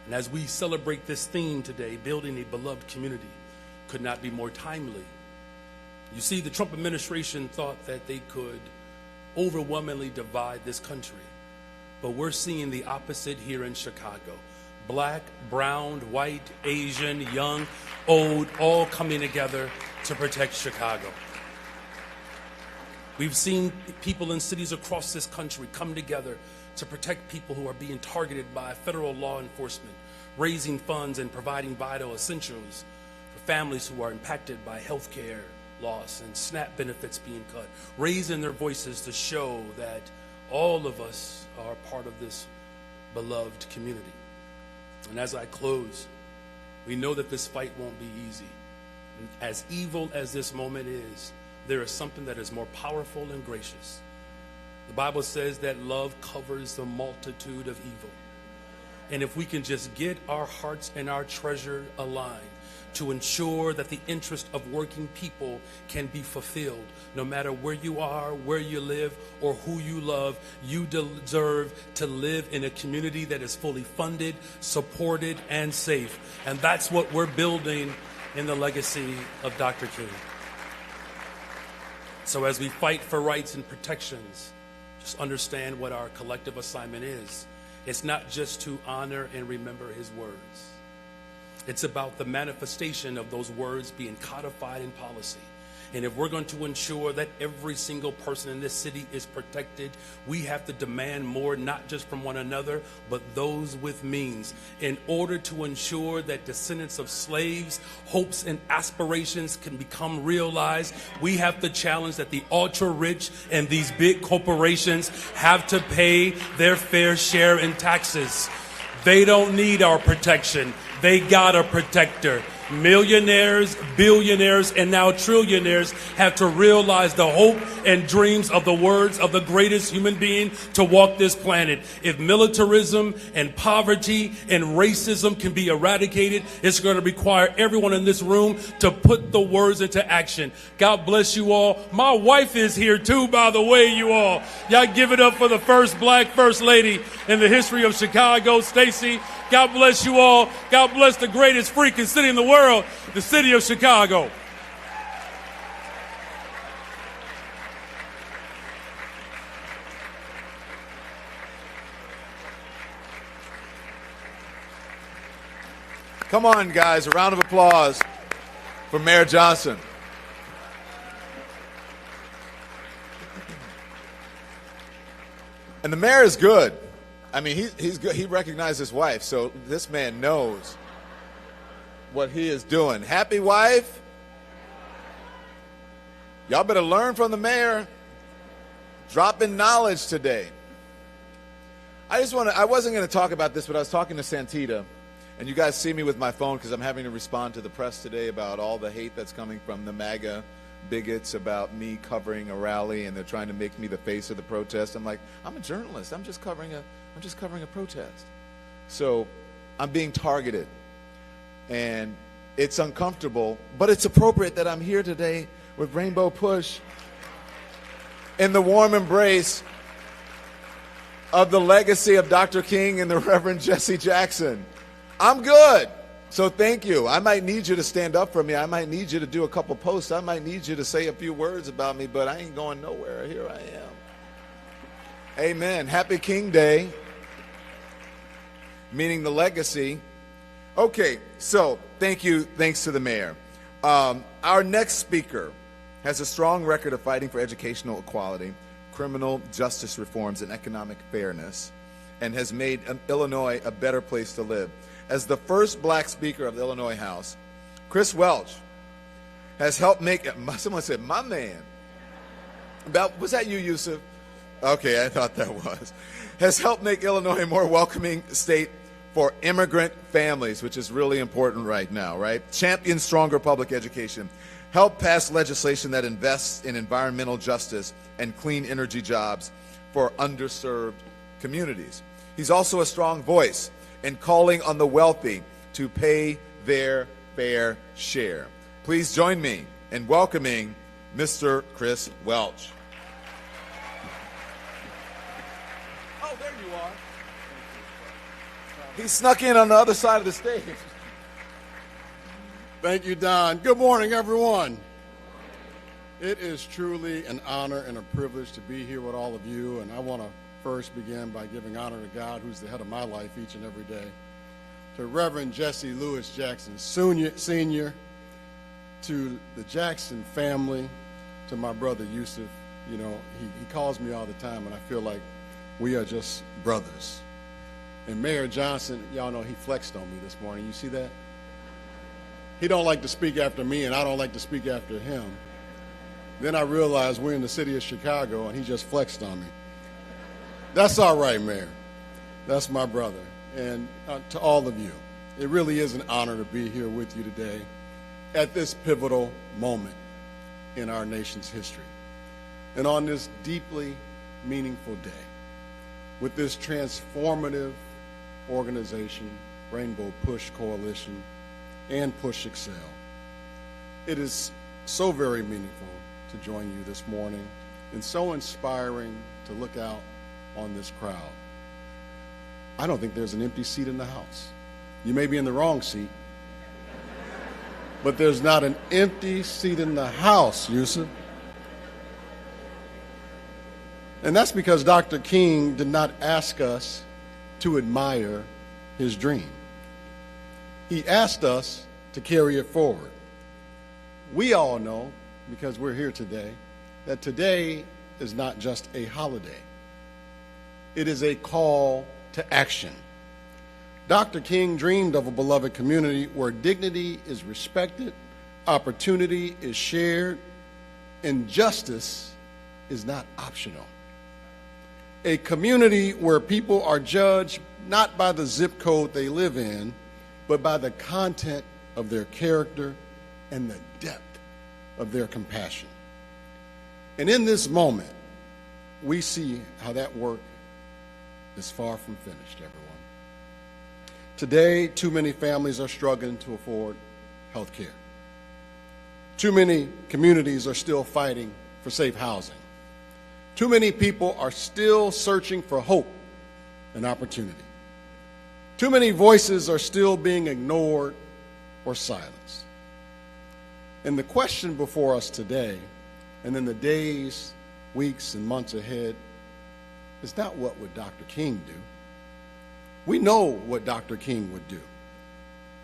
Speaker 15: And as we celebrate this theme today, building a beloved community could not be more timely. You see, the Trump administration thought that they could overwhelmingly divide this country, but we're seeing the opposite here in Chicago. Black, brown, white, Asian, young, old, all coming together to protect Chicago. We've seen people in cities across this country come together to protect people who are being targeted by federal law enforcement, raising funds and providing vital essentials for families who are impacted by health care loss and SNAP benefits being cut, raising their voices to show that all of us are part of this beloved community. And as I close, we know that this fight won't be easy. And as evil as this moment is, there is something that is more powerful and gracious. The Bible says that love covers the multitude of evil. And if we can just get our hearts and our treasure aligned to ensure that the interest of working people can be fulfilled, no matter where you are, where you live, or who you love, you deserve to live in a community that is fully funded, supported, and safe. And that's what we're building in the legacy of Dr. King. So as we fight for rights and protections, just understand what our collective assignment is. It's not just to honor and remember his words. It's about the manifestation of those words being codified in policy. And if we're going to ensure that every single person in this city is protected, we have to demand more, not just from one another, but those with means, in order to ensure that descendants of slaves' hopes and aspirations can become realized. We have to challenge that the ultra-rich and these big corporations have to pay their fair share in taxes. They don't need our protection. They got a protector. Millionaires, billionaires, and now trillionaires have to realize the hope and dreams of the words of the greatest human being to walk this planet. If militarism and poverty and racism can be eradicated, it's going to require everyone in this room to put the words into action. God bless you all. My wife is here too, by the way, you all. Y'all give it up for the first black first lady in the history of Chicago, Stacey. God bless you all. God bless the greatest freaking city in the world, the city of Chicago.
Speaker 1: Come on, guys, a round of applause for Mayor Johnson. And the mayor is good. I mean, he's good. He recognized his wife, so this man knows what he is doing. Happy wife? Y'all better learn from the mayor. Dropping knowledge today. I wasn't going to talk about this, but I was talking to Santita, and you guys see me with my phone because I'm having to respond to the press today about all the hate that's coming from the MAGA bigots about me covering a rally, and they're trying to make me the face of the protest. I'm like, I'm a journalist. I'm just covering a protest. So I'm being targeted, and it's uncomfortable, but it's appropriate that I'm here today with Rainbow Push in the warm embrace of the legacy of Dr. King and the Reverend Jesse Jackson. I'm good. So thank you. I might need you to stand up for me. I might need you to do a couple posts. I might need you to say a few words about me, but I ain't going nowhere. Here I am. Amen. Happy King Day, meaning the legacy. Okay, so thank you. Thanks to the mayor. Our next speaker has a strong record of fighting for educational equality, criminal justice reforms, and economic fairness, and has made Illinois a better place to live. As the first black speaker of the Illinois House, Chris Welch has helped make, someone said, my man. Was that you, Yousef? Okay, I thought that was. Has helped make Illinois a more welcoming state for immigrant families, which is really important right now, right? Champion stronger public education. Help pass legislation that invests in environmental justice and clean energy jobs for underserved communities. He's also a strong voice in calling on the wealthy to pay their fair share. Please join me in welcoming Mr. Chris Welch. Oh, there you are. He snuck in on the other side of the stage.
Speaker 16: Thank you, Don. Good morning, everyone. It is truly an honor and a privilege to be here with all of you, and I want to first begin by giving honor to God, who's the head of my life each and every day, to Reverend Jesse Louis Jackson Sr., to the Jackson family, to my brother Yousef. You know, he calls me all the time, and I feel like we are just brothers. And Mayor Johnson, y'all know he flexed on me this morning. You see that? He don't like to speak after me, and I don't like to speak after him. Then I realized we're in the city of Chicago, and he just flexed on me. That's all right, Mayor. That's my brother. And to all of you, it really is an honor to be here with you today at this pivotal moment in our nation's history. And on this deeply meaningful day, with this transformative organization, Rainbow Push Coalition, and Push Excel. It is so very meaningful to join you this morning and so inspiring to look out on this crowd. I don't think there's an empty seat in the house. You may be in the wrong seat, but there's not an empty seat in the house, Yousef. And that's because Dr. King did not ask us to admire his dream. He asked us to carry it forward. We all know, because we're here today, that today is not just a holiday. It is a call to action. Dr. King dreamed of a beloved community where dignity is respected, opportunity is shared, and justice is not optional. A community where people are judged not by the zip code they live in, but by the content of their character and the depth of their compassion. And in this moment, we see how that work is far from finished, everyone. Today, too many families are struggling to afford health care. Too many communities are still fighting for safe housing. Too many people are still searching for hope and opportunity. Too many voices are still being ignored or silenced. And the question before us today, and in the days, weeks, and months ahead, is not what would Dr. King do. We know what Dr. King would do.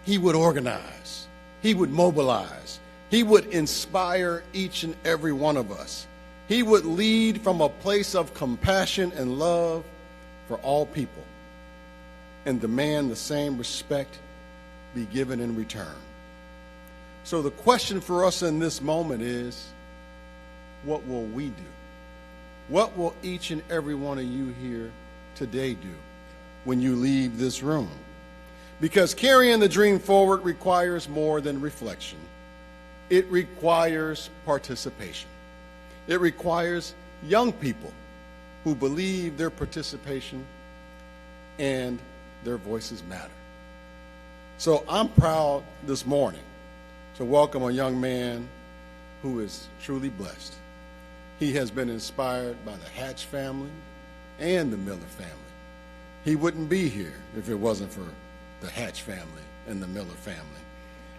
Speaker 16: He would organize. He would mobilize. He would inspire each and every one of us. He would lead from a place of compassion and love for all people and demand the same respect be given in return. So the question for us in this moment is, what will we do? What will each and every one of you here today do when you leave this room? Because carrying the dream forward requires more than reflection. It requires participation. It requires young people who believe their participation and their voices matter. So I'm proud this morning to welcome a young man who is truly blessed. He has been inspired by the Hatch family, and the Miller family. He wouldn't be here if it wasn't for the Hatch family and the Miller family,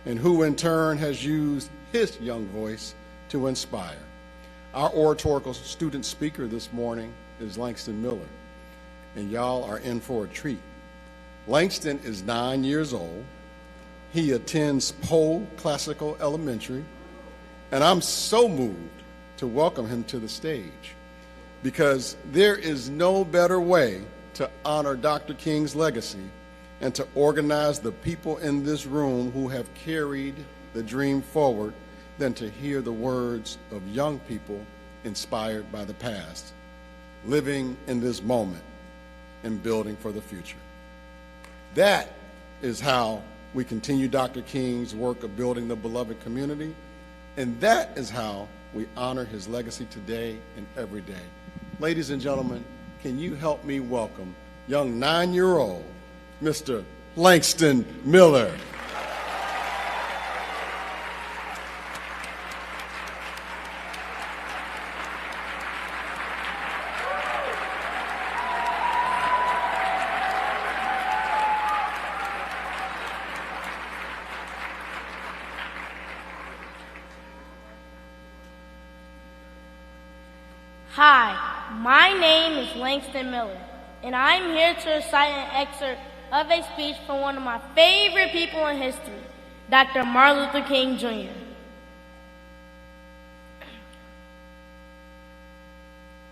Speaker 16: and who in turn has used his young voice to inspire. Our oratorical student speaker this morning is Langston Miller, and y'all are in for a treat. Langston is 9 years old. He attends Poe Classical Elementary, and I'm so moved to welcome him to the stage because there is no better way to honor Dr. King's legacy and to organize the people in this room who have carried the dream forward than to hear the words of young people inspired by the past, living in this moment and building for the future. That is how we continue Dr. King's work of building the beloved community, and that is how we honor his legacy today and every day. Ladies and gentlemen, can you help me welcome young 9-year-old Mr. Langston Miller.
Speaker 17: Hi, my name is Langston Miller, and I'm here to recite an excerpt of a speech from one of my favorite people in history, Dr. Martin Luther King Jr.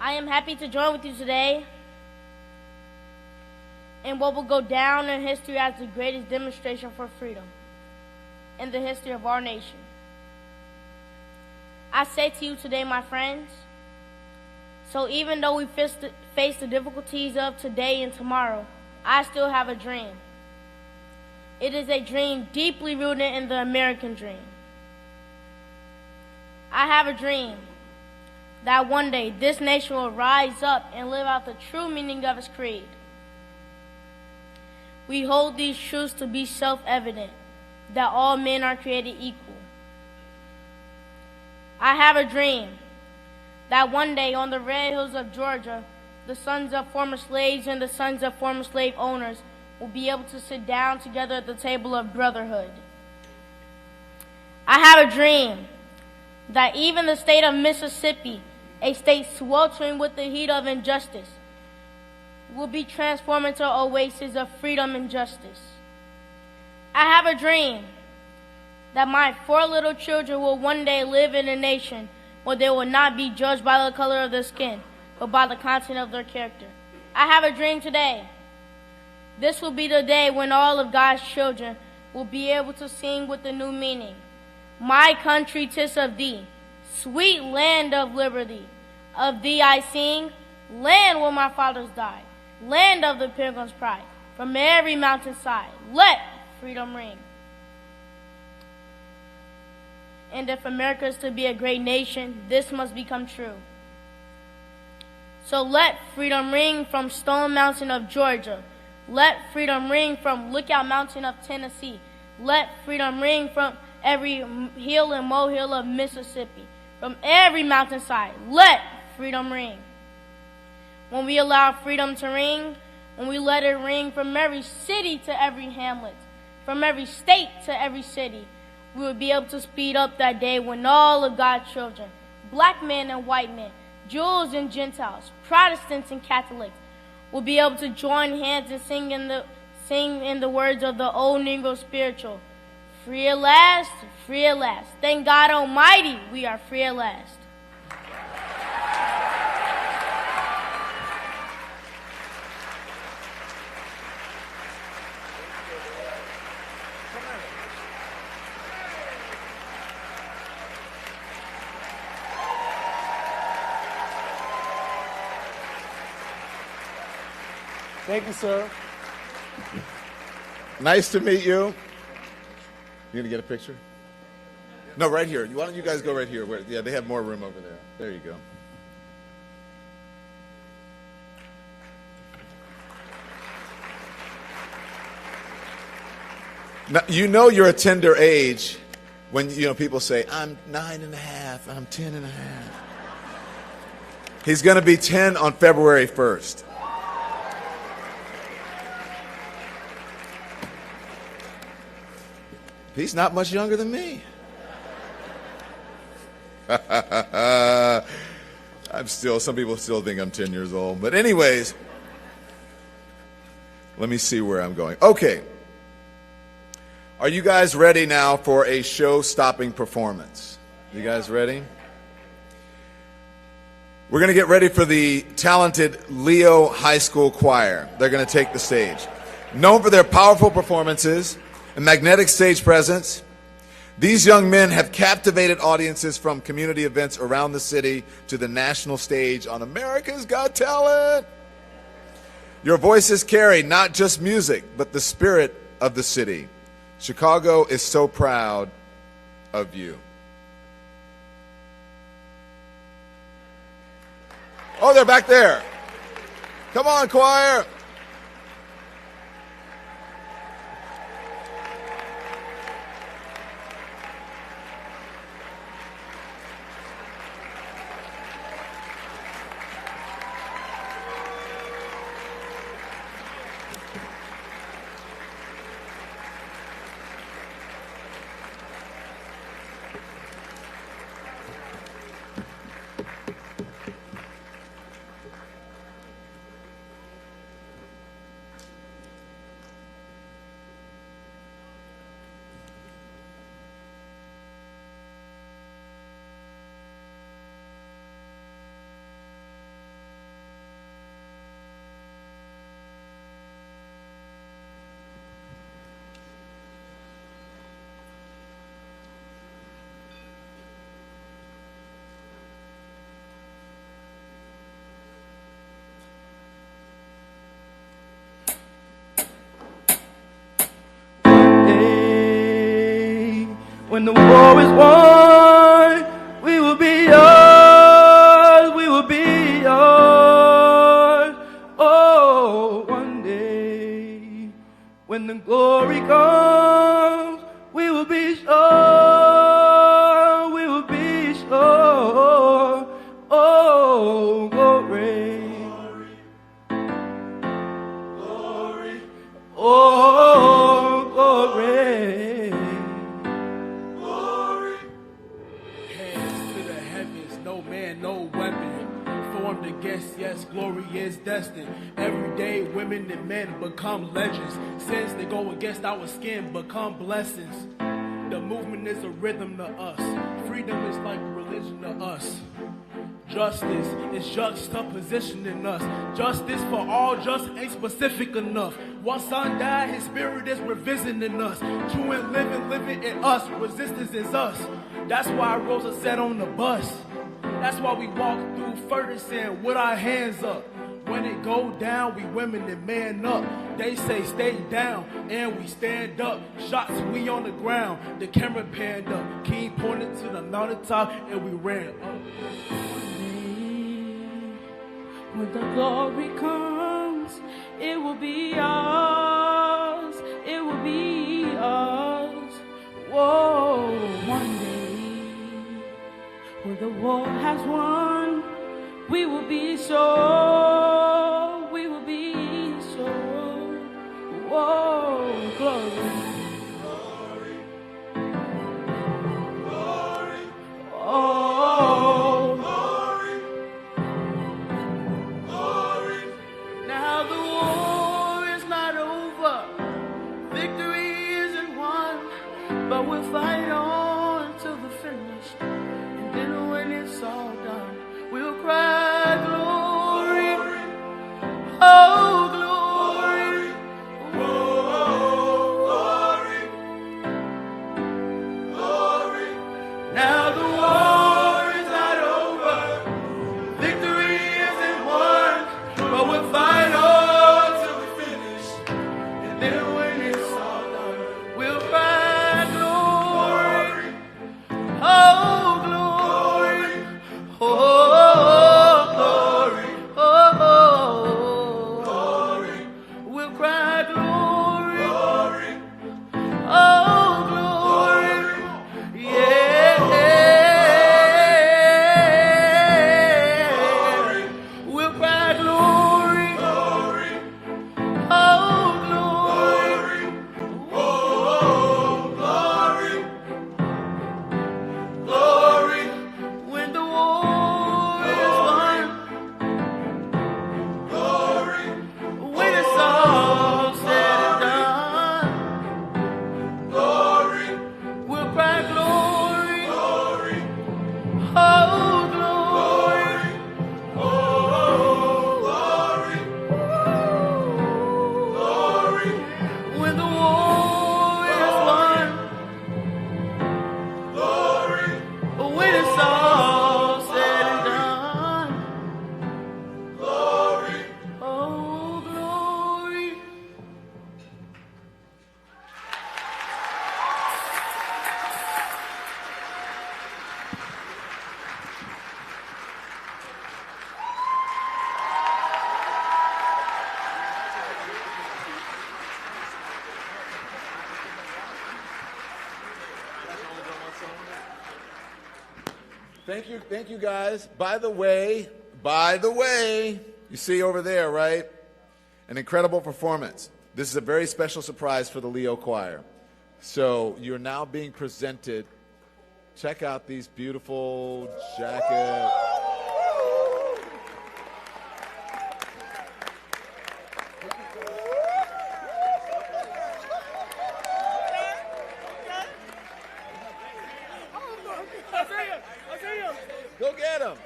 Speaker 17: I am happy to join with you today in what will go down in history as the greatest demonstration for freedom in the history of our nation. I say to you today, my friends, so even though we face the difficulties of today and tomorrow, I still have a dream. It is a dream deeply rooted in the American dream. I have a dream that one day this nation will rise up and live out the true meaning of its creed. We hold these truths to be self-evident, that all men are created equal. I have a dream that one day on the red hills of Georgia, the sons of former slaves and the sons of former slave owners will be able to sit down together at the table of brotherhood. I have a dream that even the state of Mississippi, a state sweltering with the heat of injustice, will be transformed into an oasis of freedom and justice. I have a dream that my 4 little children will one day live in a nation where they will not be judged by the color of their skin, but by the content of their character. I have a dream today. This will be the day when all of God's children will be able to sing with a new meaning. My country, 'tis of thee, sweet land of liberty. Of thee I sing, land where my fathers died, land of the pilgrim's pride. From every mountainside, let freedom ring. And if America is to be a great nation, this must become true. So let freedom ring from Stone Mountain of Georgia. Let freedom ring from Lookout Mountain of Tennessee. Let freedom ring from every hill and molehill of Mississippi. From every mountainside, let freedom ring. When we allow freedom to ring, when we let it ring from every city to every hamlet, from every state to every city, we will be able to speed up that day when all of God's children, black men and white men, Jews and Gentiles, Protestants and Catholics, will be able to join hands and sing in the words of the old Negro spiritual, free at last, free at last. Thank God Almighty, we are free at last.
Speaker 1: Thank you, sir. Nice to meet you. You gonna get a picture? No, right here. Why don't you guys go right here? Yeah, they have more room over there. There you go. Now, you know you're a tender age when people say, I'm 9.5, I'm 10.5. He's going to be 10 on February 1st. He's not much younger than me. Some people still think I'm 10 years old. But anyways, let me see where I'm going. Okay. Are you guys ready now for a show-stopping performance? You guys ready? We're going to get ready for the talented Leo High School Choir. They're going to take the stage. Known for their powerful performances and magnetic stage presence, these young men have captivated audiences from community events around the city to the national stage on America's Got Talent. Your voices carry not just music, but the spirit of the city. Chicago is so proud of you. Oh, they're back there. Come on, choir.
Speaker 18: When the war is won, we will be yours, we will be yours. Oh, one day, when the glory comes, we will be sure, we will be sure. Oh, glory, glory, oh, glory.
Speaker 19: No weapon formed against, yes, glory is destined. Every day women and men become legends. Sins they go against our skin become blessings. The movement is a rhythm to us. Freedom is like religion to us. Justice is juxtapositioning us. Justice for all just ain't specific enough. One son died, his spirit is revisiting us. True and living in us. Resistance is us. That's why Rosa sat on the bus. That's why we walk through Ferguson with our hands up. When it go down, we women and man up. They say stay down, and we stand up. Shots, we on the ground. The camera panned up. King pointed to the mountaintop, and we ran up.
Speaker 20: When the glory comes, it will be ours. It will be ours. Whoa, one day. When the war has won, we will be sure, we will be sure. Whoa, glory, glory, glory, oh, glory, glory. Now the war is not over, victory isn't won, but we'll fight on till the finish. When it's all done, we'll cry glory.
Speaker 1: Thank you guys. By the way, you see over there, right? An incredible performance. This is a very special surprise for the Leo Choir. So you're now being presented. Check out these beautiful jackets. Go get them.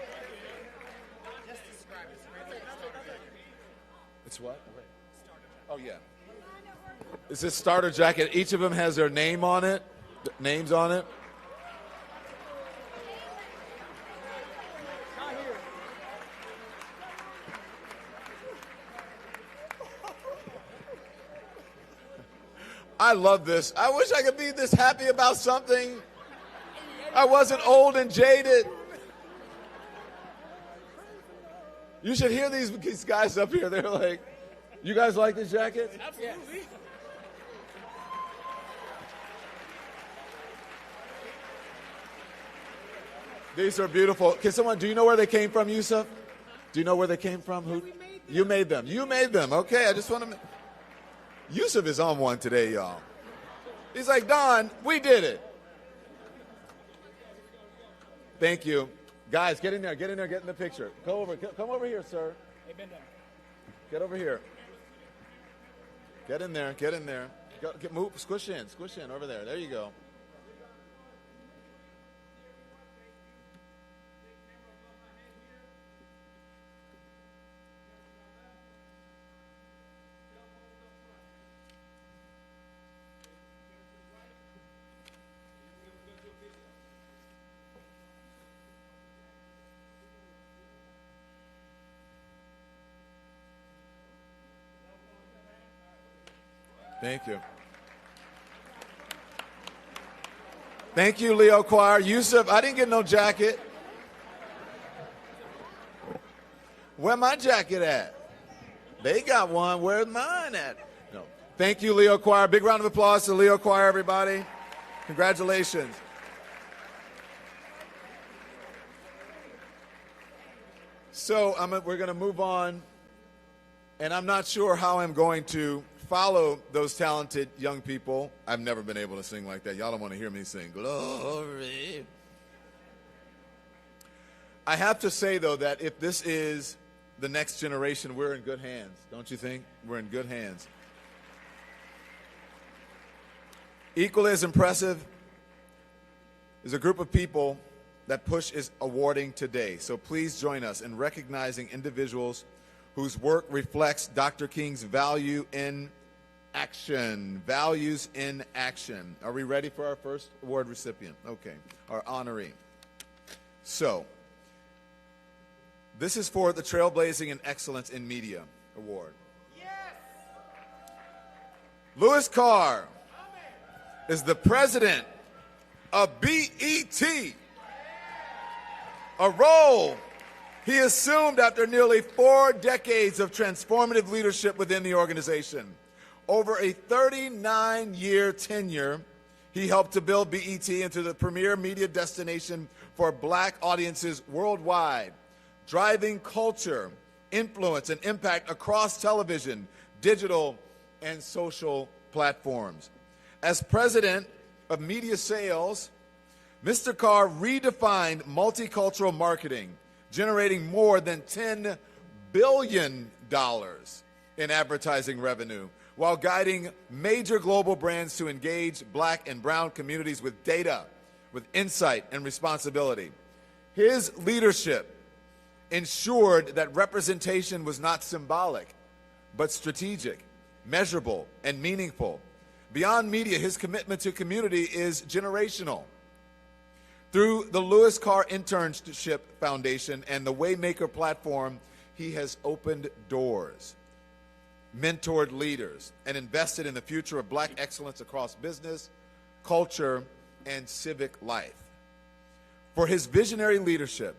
Speaker 1: It's what? Oh, yeah. It's this starter jacket. Each of them has their name on it, names on it. I love this. I wish I could be this happy about something. I wasn't old and jaded. You should hear these guys up here. They're like, you guys like this jacket?
Speaker 20: Absolutely.
Speaker 1: These are beautiful. Can someone, do you know where they came from, Yousef? Do you know where they came from? Who? You made them. You made them. Okay, I just want to. Yousef is on one today, y'all. He's like, Don, we did it. Thank you. Guys, get in there, get in the picture. Come over here, sir. Get over here. Get in there. Move, squish in over there. There you go. Thank you. Thank you, Leo Choir. Yousef, I didn't get no jacket. Where my jacket at? They got one. Where's mine at? No. Thank you, Leo Choir. Big round of applause to Leo Choir, everybody. Congratulations. So we're going to move on, and I'm not sure how I'm going to follow those talented young people. I've never been able to sing like that. Y'all don't want to hear me sing glory. I have to say, though, that if this is the next generation, we're in good hands. Don't you think? We're in good hands. Equally as impressive is a group of people that Push is awarding today. So please join us in recognizing individuals whose work reflects Dr. King's value in action. Values in action. Are we ready for our first award recipient? Okay, our honoree. So, this is for the Trailblazing and Excellence in Media Award. Yes! Louis Carr is the president of BET, a role he assumed after nearly 4 decades of transformative leadership within the organization. Over a 39-year tenure, he helped to build BET into the premier media destination for black audiences worldwide, driving culture, influence, and impact across television, digital, and social platforms. As president of media sales, Mr. Carr redefined multicultural marketing, generating more than $10 billion in advertising revenue, while guiding major global brands to engage black and brown communities with data, with insight and responsibility. His leadership ensured that representation was not symbolic, but strategic, measurable, and meaningful. Beyond media, his commitment to community is generational. Through the Louis Carr Internship Foundation and the Waymaker platform, he has opened doors, mentored leaders, and invested in the future of black excellence across business, culture, and civic life. For his visionary leadership,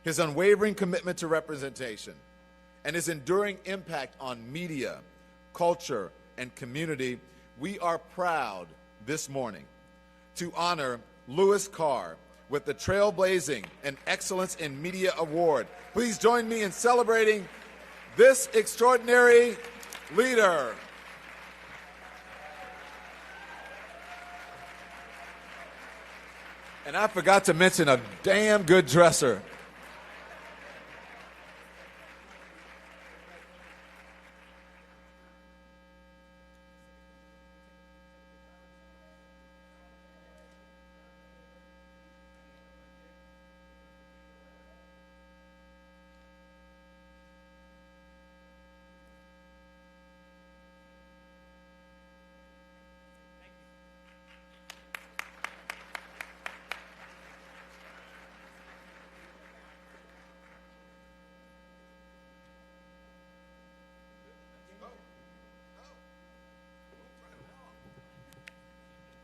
Speaker 1: his unwavering commitment to representation, and his enduring impact on media, culture, and community, we are proud this morning to honor Louis Carr with the Trailblazing and Excellence in Media Award. Please join me in celebrating this extraordinary leader. And I forgot to mention a damn good dresser.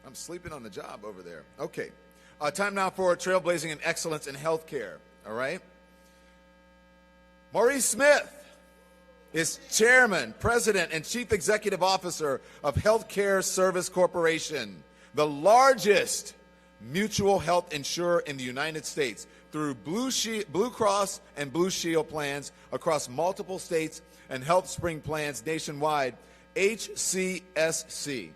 Speaker 1: I'm sleeping on the job over there. Okay. Time now for Trailblazing and Excellence in Healthcare. All right. Maurice Smith is Chairman, President, and Chief Executive Officer of Healthcare Service Corporation, the largest mutual health insurer in the United States, through Blue Cross and Blue Shield plans across multiple states and Health Spring plans nationwide. HCSC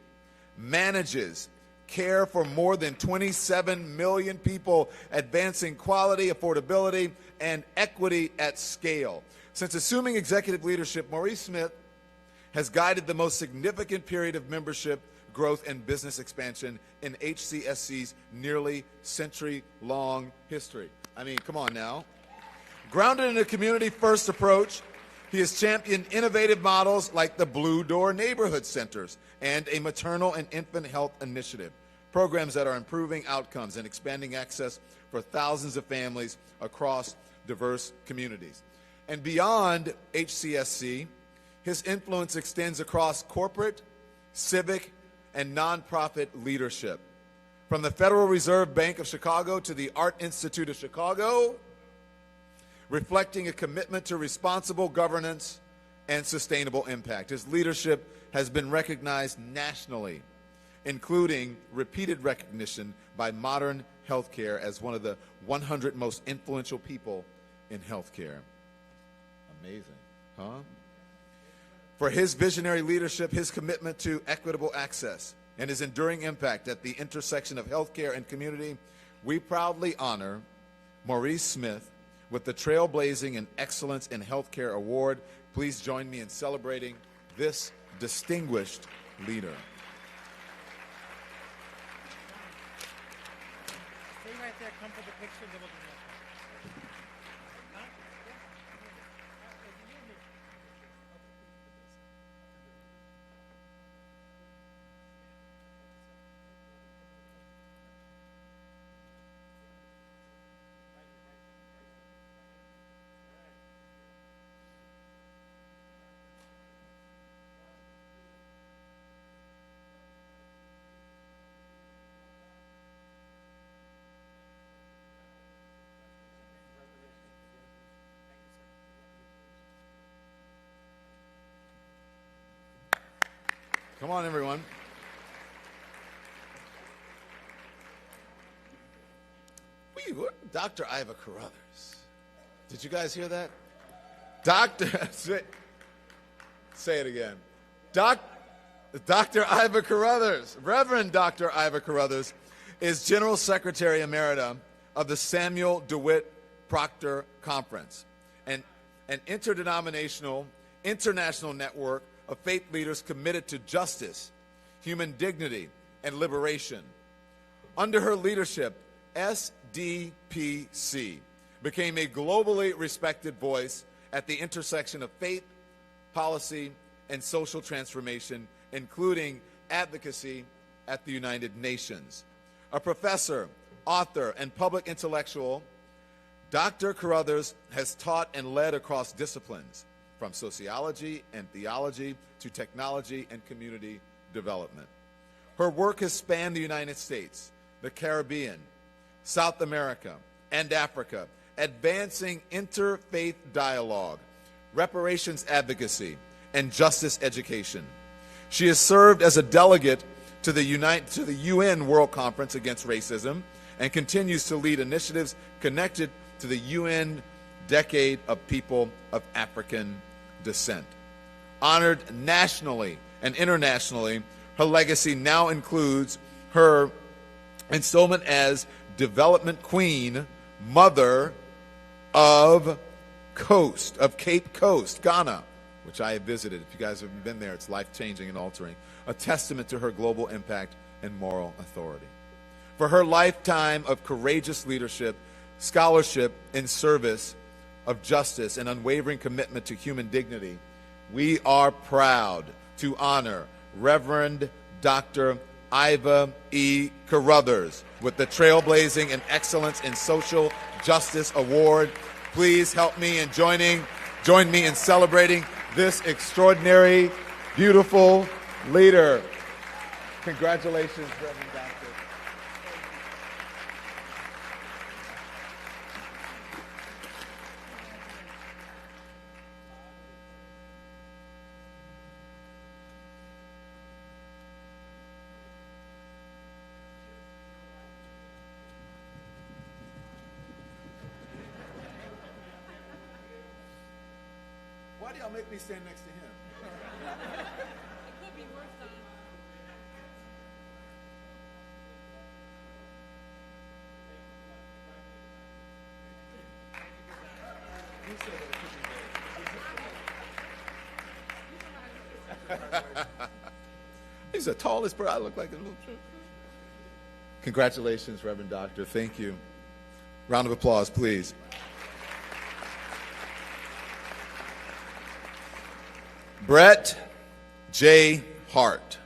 Speaker 1: manages care for more than 27 million people, advancing quality, affordability, and equity at scale. Since assuming executive leadership, Maurice Smith has guided the most significant period of membership growth and business expansion in HCSC's nearly century-long history. I mean, come on now. Grounded in a community-first approach, he has championed innovative models like the Blue Door Neighborhood Centers and a maternal and infant health initiative, programs that are improving outcomes and expanding access for thousands of families across diverse communities. And beyond HCSC, his influence extends across corporate, civic, and nonprofit leadership. From the Federal Reserve Bank of Chicago to the Art Institute of Chicago, reflecting a commitment to responsible governance and sustainable impact. His leadership has been recognized nationally, including repeated recognition by Modern Healthcare as one of the 100 most influential people in healthcare. Amazing, huh? For his visionary leadership, his commitment to equitable access, and his enduring impact at the intersection of healthcare and community, we proudly honor Maurice Smith with the Trailblazing and Excellence in Healthcare Award. Please join me in celebrating this distinguished leader.
Speaker 3: Stay right there, come for the picture, then we'll do that.
Speaker 1: Come on, everyone. Dr. Iva Carruthers. Did you guys hear that? Say it again. Dr. Iva Carruthers, Reverend Dr. Iva Carruthers, is General Secretary Emerita of the Samuel DeWitt Proctor Conference, an interdenominational, international network of faith leaders committed to justice, human dignity, and liberation. Under her leadership, SDPC became a globally respected voice at the intersection of faith, policy, and social transformation, including advocacy at the United Nations. A professor, author, and public intellectual, Dr. Carruthers has taught and led across disciplines, from sociology and theology to technology and community development. Her work has spanned the United States, the Caribbean, South America, and Africa, advancing interfaith dialogue, reparations advocacy, and justice education. She has served as a delegate to the UN World Conference Against Racism and continues to lead initiatives connected to the UN Decade of People of African Descent. Honored nationally and internationally, her legacy now includes her installment as Development Queen, Mother of Cape Coast, Ghana, which I have visited. If you guys haven't been there, it's life-changing and altering. A testament to her global impact and moral authority. For her lifetime of courageous leadership, scholarship, and service of justice and unwavering commitment to human dignity, we are proud to honor Reverend Dr. Iva E. Carruthers with the Trailblazing and Excellence in Social Justice Award. Please help me in join me in celebrating this extraordinary, beautiful leader. Congratulations, Reverend Doctor. Why do y'all make me stand next to him?
Speaker 10: It could be worse, though.
Speaker 1: He's the tallest person. I look like a little. Congratulations, Reverend Doctor. Thank you. Round of applause, please. Brett J. Hart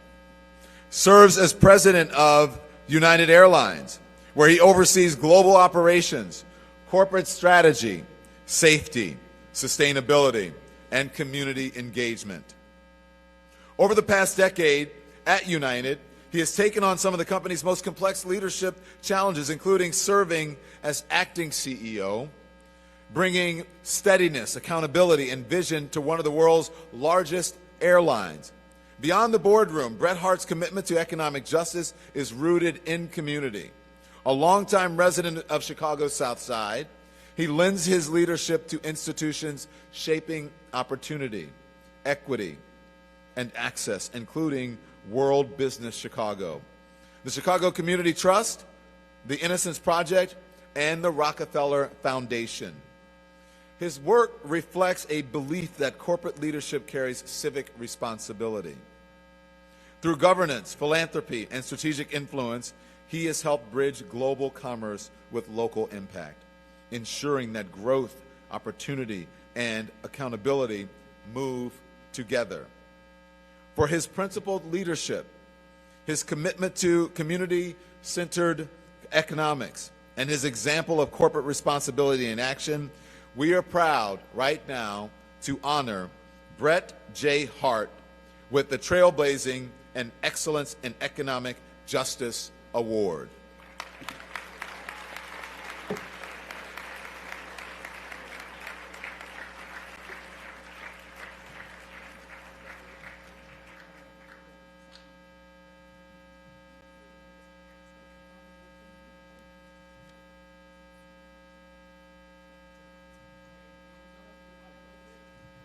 Speaker 1: serves as president of United Airlines, where he oversees global operations, corporate strategy, safety, sustainability, and community engagement. Over the past decade at United, he has taken on some of the company's most complex leadership challenges, including serving as acting CEO, bringing steadiness, accountability, and vision to one of the world's largest airlines. Beyond the boardroom, Bret Hart's commitment to economic justice is rooted in community. A longtime resident of Chicago's South Side, he lends his leadership to institutions shaping opportunity, equity, and access, including World Business Chicago, the Chicago Community Trust, the Innocence Project, and the Rockefeller Foundation. His work reflects a belief that corporate leadership carries civic responsibility. Through governance, philanthropy, and strategic influence, he has helped bridge global commerce with local impact, ensuring that growth, opportunity, and accountability move together. For his principled leadership, his commitment to community-centered economics, and his example of corporate responsibility in action, we are proud right now to honor Brett J. Hart with the Trailblazing and Excellence in Economic Justice Award.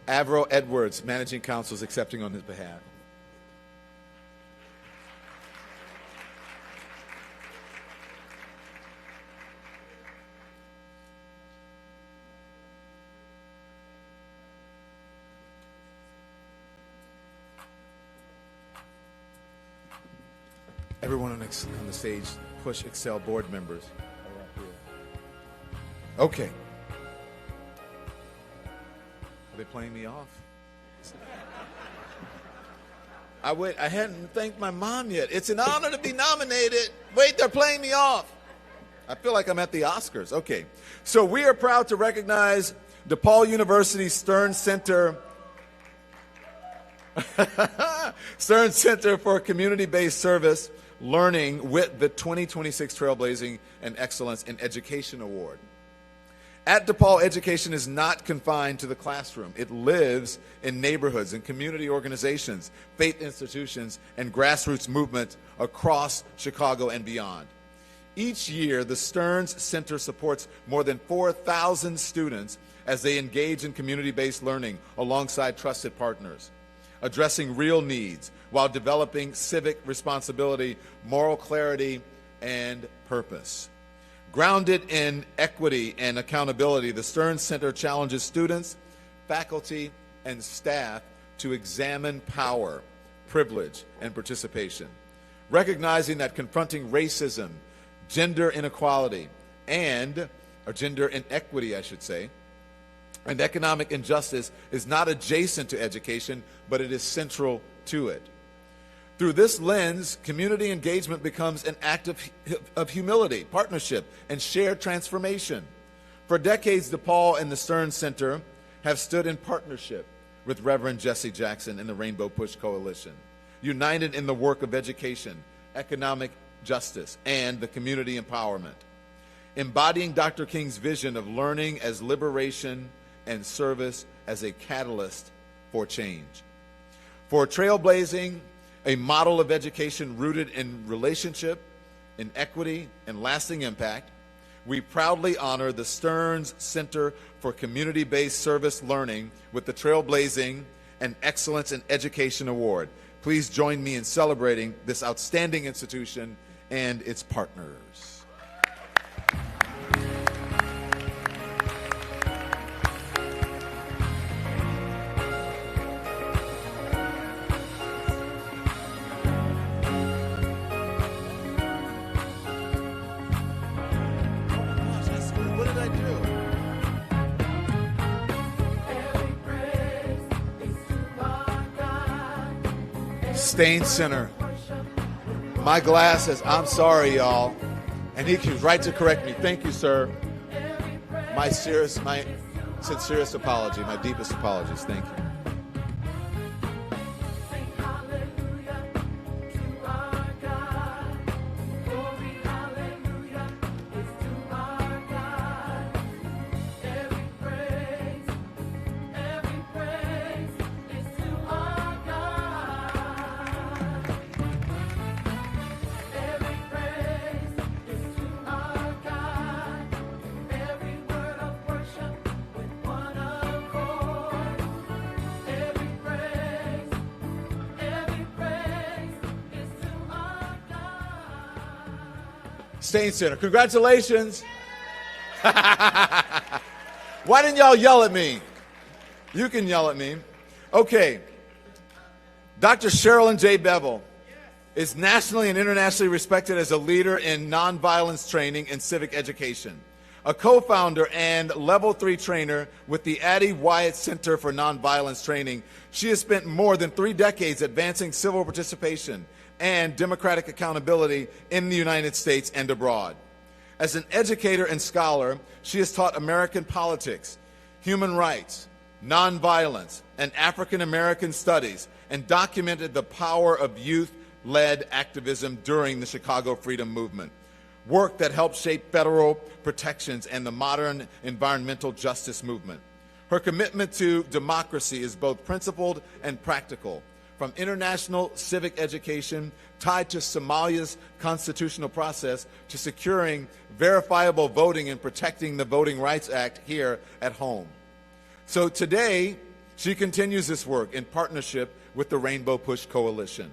Speaker 1: Avro Edwards, Managing Counsel, is accepting on his behalf. Everyone on the stage, push Excel board members. Okay. Are they playing me off? I hadn't thanked my mom yet. It's an honor to be nominated. Wait, they're playing me off. I feel like I'm at the Oscars. Okay. So we are proud to recognize DePaul University's Stern Center Stern Center for Community-Based Service Learning with the 2026 Trailblazing and Excellence in Education Award. At DePaul, education is not confined to the classroom. It lives in neighborhoods and community organizations, faith institutions, and grassroots movements across Chicago and beyond. Each year, the Stearns Center supports more than 4,000 students as they engage in community-based learning alongside trusted partners, addressing real needs while developing civic responsibility, moral clarity, and purpose. Grounded in equity and accountability, the Stearns Center challenges students, faculty, and staff to examine power, privilege, and participation, recognizing that confronting racism, gender inequality, or gender inequity, I should say, and economic injustice is not adjacent to education, but it is central to it. Through this lens, community engagement becomes an act of humility, partnership, and shared transformation. For decades, DePaul and the Stearns Center have stood in partnership with Reverend Jesse Jackson and the Rainbow Push Coalition, united in the work of education, economic justice, and the community empowerment, embodying Dr. King's vision of learning as liberation and service as a catalyst for change. For trailblazing, a model of education rooted in relationship, in equity, and lasting impact, we proudly honor the Stearns Center for Community-Based Service Learning with the Trailblazing and Excellence in Education Award. Please join me in celebrating this outstanding institution and its partners. Stain Center. My glasses, I'm sorry, y'all. And he was right to correct me. Thank you, sir. My sincerest apology, my deepest apologies. Thank you. Stain Center, congratulations. Why didn't y'all yell at me? You can yell at me. Okay. Dr. Sherilyn J. Bevel is nationally and internationally respected as a leader in nonviolence training and civic education. A co-founder and level 3 trainer with the Addie Wyatt Center for Nonviolence Training, she has spent more than 3 decades advancing civil participation and democratic accountability in the United States and abroad. As an educator and scholar, she has taught American politics, human rights, nonviolence, and African American studies, and documented the power of youth-led activism during the Chicago Freedom Movement, work that helped shape federal protections and the modern environmental justice movement. Her commitment to democracy is both principled and practical, from international civic education tied to Somalia's constitutional process to securing verifiable voting and protecting the Voting Rights Act here at home. So today, she continues this work in partnership with the Rainbow Push Coalition,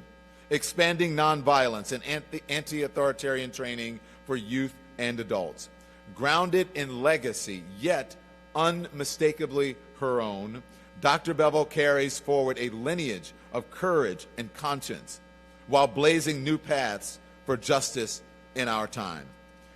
Speaker 1: expanding nonviolence and anti-authoritarian training for youth and adults. Grounded in legacy, yet unmistakably her own, Dr. Bevel carries forward a lineage of courage and conscience while blazing new paths for justice in our time.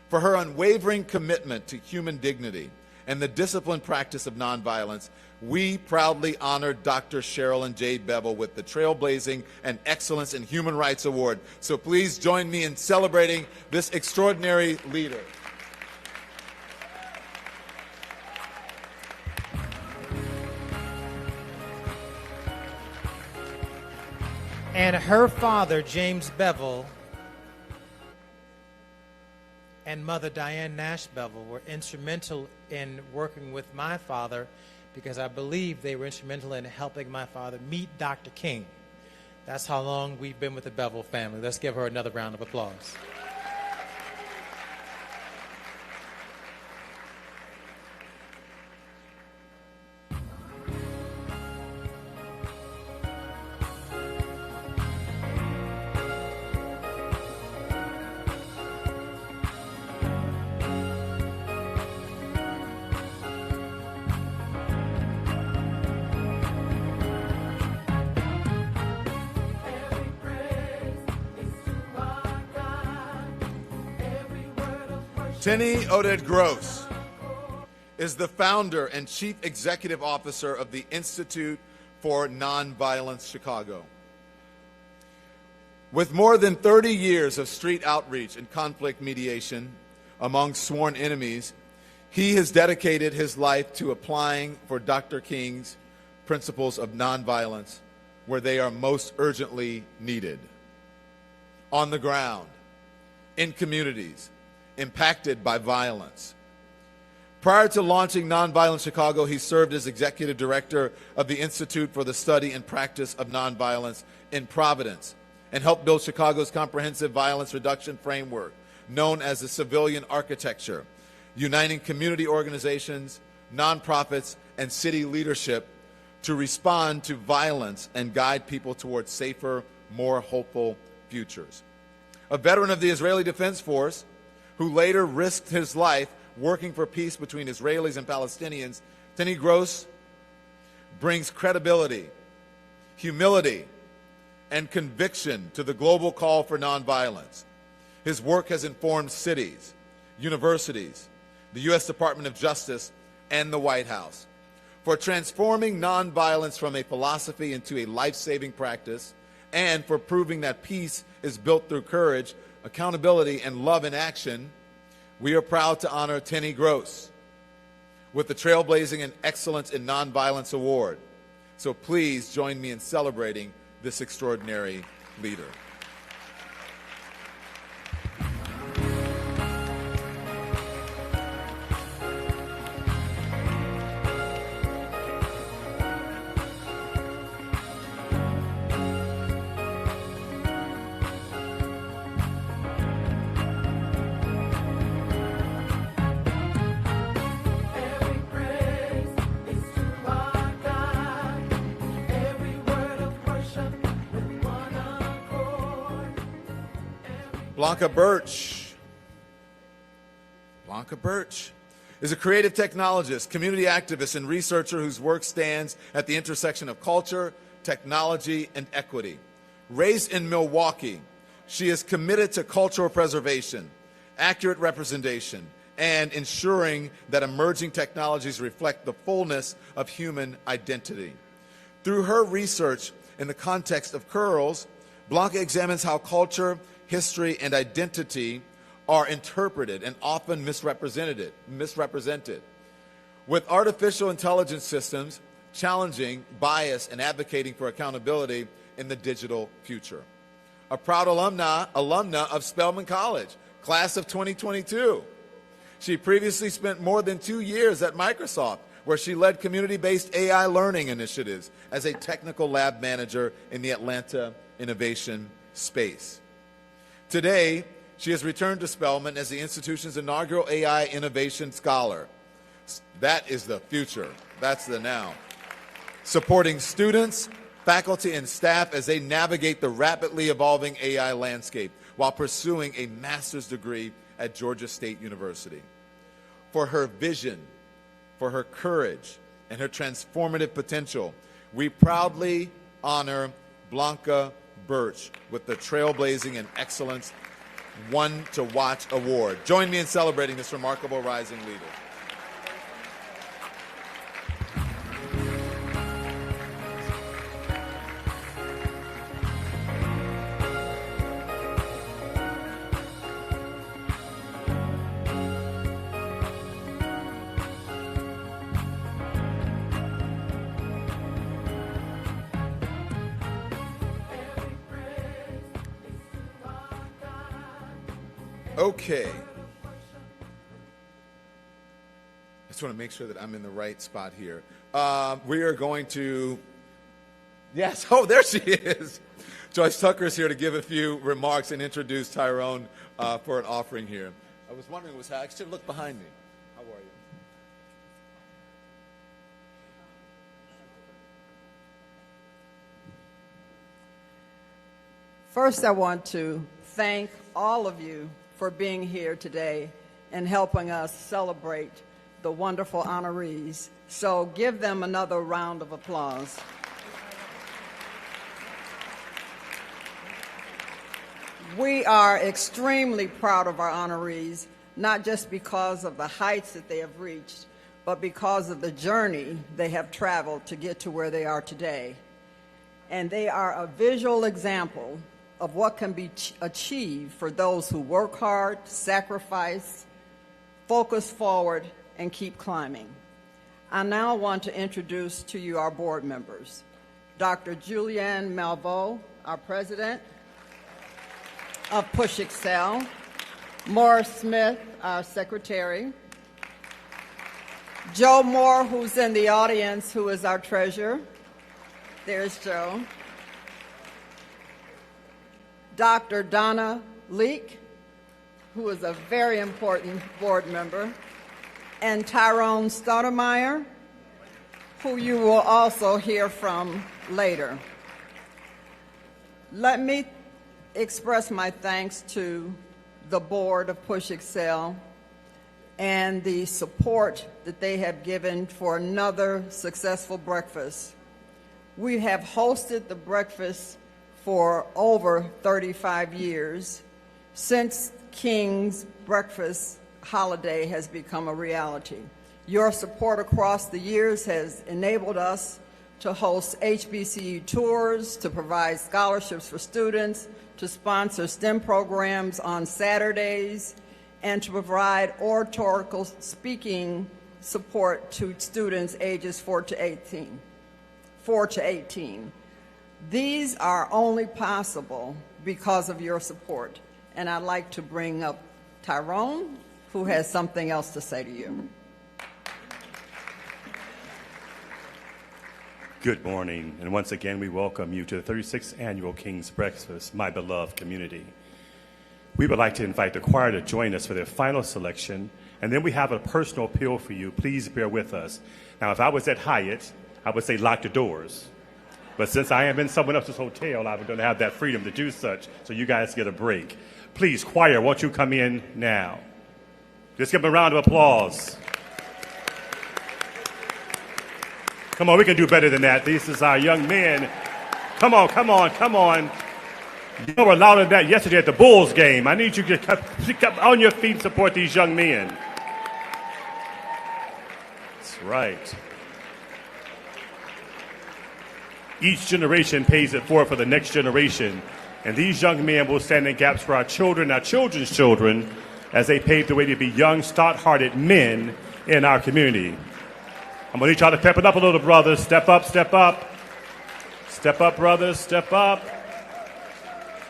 Speaker 1: For her unwavering commitment to human dignity and the disciplined practice of nonviolence, we proudly honor Dr. Sherilyn J. Bevel with the Trailblazing and Excellence in Human Rights Award. So please join me in celebrating this extraordinary leader.
Speaker 3: And her father, James Bevel, and mother, Diane Nash Bevel, were instrumental in working with my father because I believe they were instrumental in helping my father meet Dr. King. That's how long we've been with the Bevel family. Let's give her another round of applause.
Speaker 1: Tenny Oded Gross is the founder and chief executive officer of the Institute for Nonviolence Chicago. With more than 30 years of street outreach and conflict mediation among sworn enemies, he has dedicated his life to applying for Dr. King's principles of nonviolence where they are most urgently needed. On the ground, in communities impacted by violence. Prior to launching Nonviolence Chicago, he served as executive director of the Institute for the Study and Practice of Nonviolence in Providence and helped build Chicago's comprehensive violence reduction framework, known as the Civilian Architecture, uniting community organizations, nonprofits, and city leadership to respond to violence and guide people towards safer, more hopeful futures. A veteran of the Israeli Defense Force, who later risked his life working for peace between Israelis and Palestinians, Tenny Gross brings credibility, humility, and conviction to the global call for nonviolence. His work has informed cities, universities, the U.S. Department of Justice, and the White House for transforming nonviolence from a philosophy into a life-saving practice, and for proving that peace is built through courage, accountability, and love in action. We are proud to honor Tenny Gross with the Trailblazing and Excellence in Nonviolence Award. So please join me in celebrating this extraordinary leader. Blanca Birch. Blanca Birch is a creative technologist, community activist, and researcher whose work stands at the intersection of culture, technology, and equity. Raised in Milwaukee, she is committed to cultural preservation, accurate representation, and ensuring that emerging technologies reflect the fullness of human identity. Through her research in the context of curls, Blanca examines how culture, history, and identity are interpreted and often misrepresented, with artificial intelligence systems challenging bias and advocating for accountability in the digital future. A proud alumna of Spelman College, class of 2022. She previously spent more than 2 years at Microsoft, where she led community-based AI learning initiatives as a technical lab manager in the Atlanta innovation space. Today, she has returned to Spelman as the institution's inaugural AI Innovation Scholar. That is the future. That's the now. Supporting students, faculty, and staff as they navigate the rapidly evolving AI landscape while pursuing a master's degree at Georgia State University. For her vision, for her courage, and her transformative potential, we proudly honor Blanca Birch with the Trailblazing and Excellence One to Watch Award. Join me in celebrating this remarkable rising leader. Okay. I just want to make sure that I'm in the right spot here. We are going to, yes, oh, there she is. Joyce Tucker is here to give a few remarks and introduce Tyrone for an offering here. I was wondering, I should look behind me. How are you?
Speaker 21: First, I want to thank all of you for being here today and helping us celebrate the wonderful honorees. So give them another round of applause. We are extremely proud of our honorees not just because of the heights that they have reached, but because of the journey they have traveled to get to where they are today. And they are a visual example of what can be achieved for those who work hard, sacrifice, focus forward, and keep climbing. I now want to introduce to you our board members. Dr. Julianne Malveaux, our president of Push Excel. Morris Smith, our secretary. Joe Moore, who's in the audience, who is our treasurer. There's Joe. Dr. Donna Leek, who is a very important board member, and Tyrone Stoudemire, who you will also hear from later. Let me express my thanks to the board of Push Excel and the support that they have given for another successful breakfast. We have hosted the breakfast for over 35 years since King's Breakfast holiday has become a reality. Your support across the years has enabled us to host HBCU tours, to provide scholarships for students, to sponsor STEM programs on Saturdays, and to provide oratorical speaking support to students ages 4 to 18. These are only possible because of your support. And I'd like to bring up Tyrone, who has something else to say to you.
Speaker 2: Good morning, and once again we welcome you to the 36th Annual King's Breakfast, my beloved community. We would like to invite the choir to join us for their final selection, and then we have a personal appeal for you. Please bear with us. Now, if I was at Hyatt, I would say lock the doors. But since I am in someone else's hotel, I don't have that freedom to do such, so you guys get a break. Please, choir, won't you come in now? Just give them a round of applause. Come on, we can do better than that. This is our young men. Come on, come on, come on. You were louder than that yesterday at the Bulls game. I need you to get on your feet and support these young men. That's right. Each generation pays it forward for the next generation. And these young men will stand in gaps for our children, our children's children, as they pave the way to be young, stout-hearted men in our community. I'm going to need y'all to pep it up a little, brothers. Step up, step up. Step up, brothers, step up.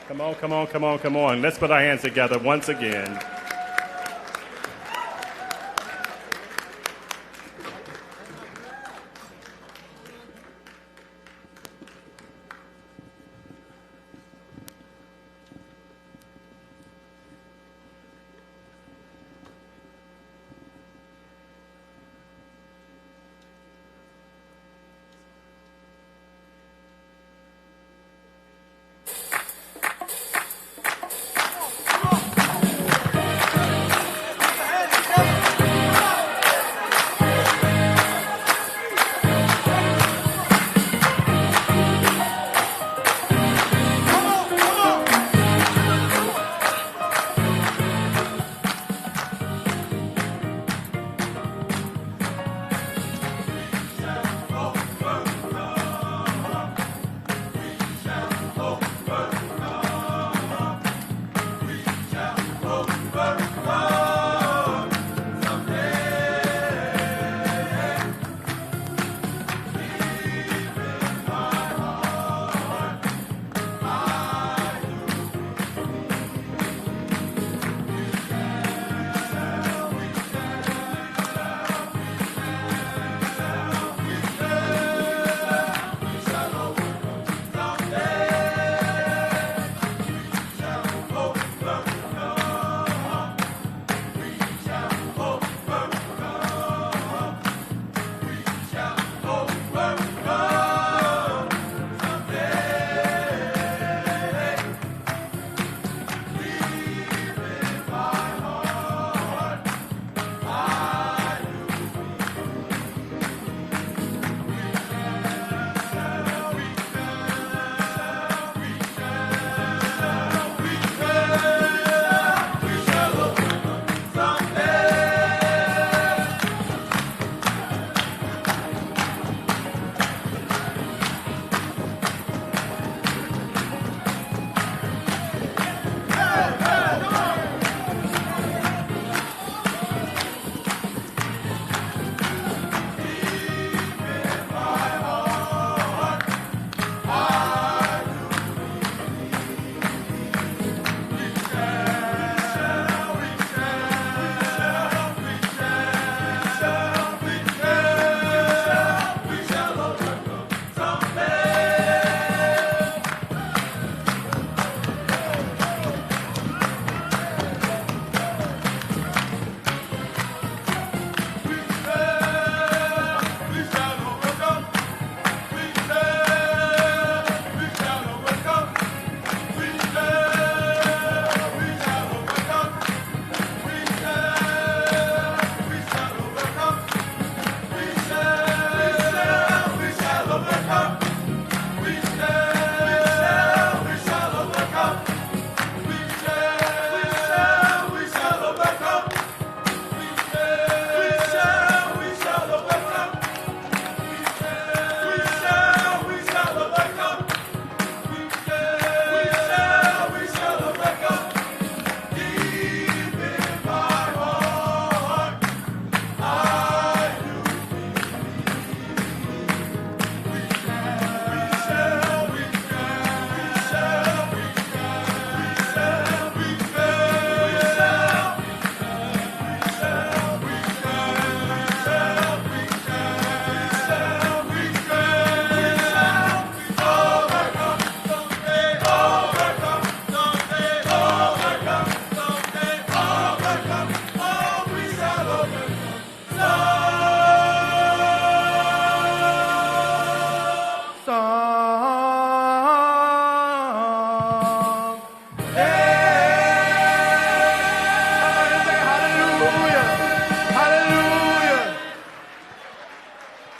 Speaker 2: Come on, come on, come on, come on. Let's put our hands together once again.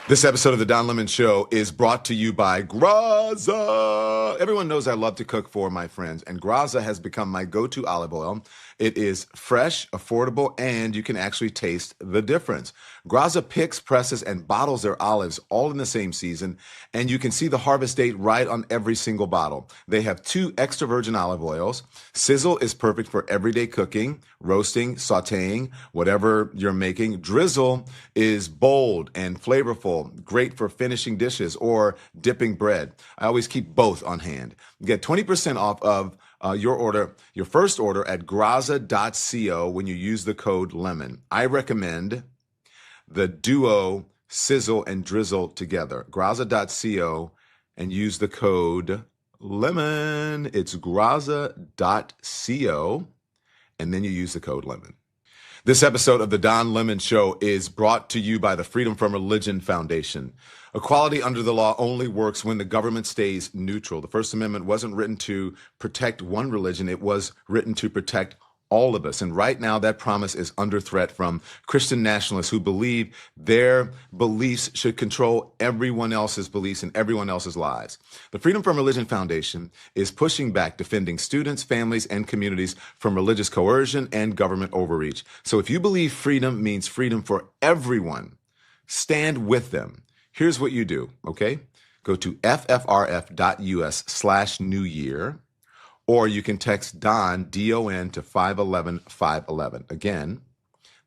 Speaker 1: This episode of The Don Lemon Show is brought to you by Graza. Everyone knows I love to cook for my friends, and Graza has become my go-to olive oil. It is fresh, affordable, and you can actually taste the difference. Graza picks, presses, and bottles their olives all in the same season, and you can see the harvest date right on every single bottle. They have 2 extra virgin olive oils. Sizzle is perfect for everyday cooking, roasting, sautéing, whatever you're making. Drizzle is bold and flavorful, great for finishing dishes or dipping bread. I always keep both on hand. Get 20% off of your first order at graza.co when you use the code LEMON. I recommend the duo sizzle and drizzle together. Graza.co and use the code LEMON. It's graza.co and then you use the code LEMON. This episode of The Don Lemon Show is brought to you by the Freedom from Religion Foundation. Equality under the law only works when the government stays neutral. The First Amendment wasn't written to protect one religion. It was written to protect all of us. And right now, that promise is under threat from Christian nationalists who believe their beliefs should control everyone else's beliefs and everyone else's lives. The Freedom from Religion Foundation is pushing back, defending students, families, and communities from religious coercion and government overreach. So if you believe freedom means freedom for everyone, stand with them. Here's what you do, okay? Go to ffrf.us/New Year. Or you can text DON, D-O-N, to 511-511. Again,